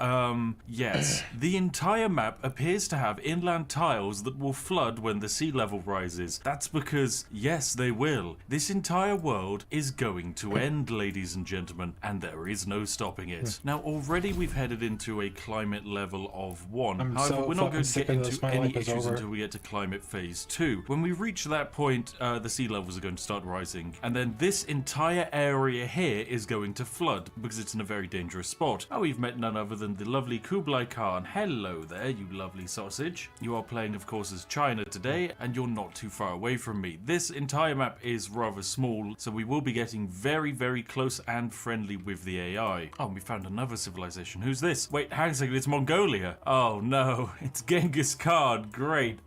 yes, the entire map appears to have inland tiles that will flood when the sea level rises. That's because, yes, they will. This entire world is going to end, ladies and gentlemen, and there is no stopping it. Now, already we've headed into a climate level of 1. However, we're not going to get into any issues until we get to climate phase 2. When we reach that point, the sea levels are going to start rising, and then this entire area here is going to flood because it's in a very dangerous spot. Oh, we've met none other than the lovely Kublai Khan. Hello there, you lovely sausage. You are playing, of course, as China today, and you're not too far away from me. This entire map is rather small, so we will be getting very, very close and friendly with the AI. Oh, we found another civilization. Who's this? Wait, hang on a second, it's Mongolia. Oh no, it's Genghis Khan. Great.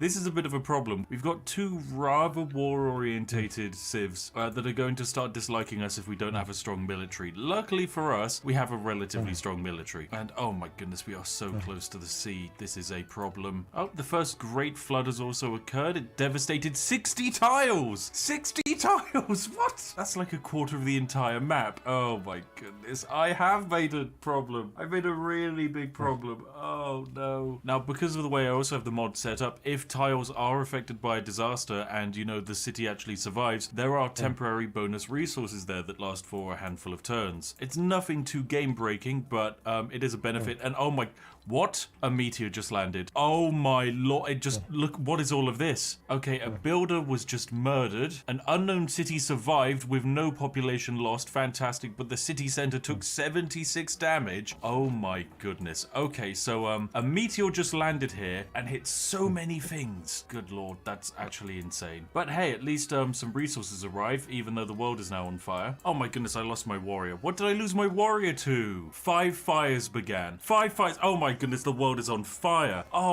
this is a bit of a problem. We've got two rather war-orientated civs that are going to start disliking us if we don't have a strong military. Luckily for us, we have a relatively strong military. And oh my goodness, we are so close to the sea. This is a problem. Oh, the first great flood has also occurred. It devastated 60 tiles! 60 tiles! What? That's like a quarter of the entire map. Oh my goodness. I have made a problem. I made a really big problem. Oh no. Now, because of the way I also have the mod set up, if tiles are affected by a disaster and, you know, the city actually survives, there are temporary bonus resources there that last for a handful of turns. It's nothing too game-breaking, but it is a benefit. And oh my... What? A meteor just landed. Oh my lord. It just... Look, what is all of this? Okay, a builder was just murdered. An unknown city survived with no population lost. Fantastic. But the city center took 76 damage. Oh my goodness. Okay, so a meteor just landed here and hit so many things. Good lord, that's actually insane. But hey, at least some resources arrive, even though the world is now on fire. Oh my goodness, I lost my warrior. What did I lose my warrior to? 5 fires began. 5 fires. Oh my goodness, the world is on fire. Oh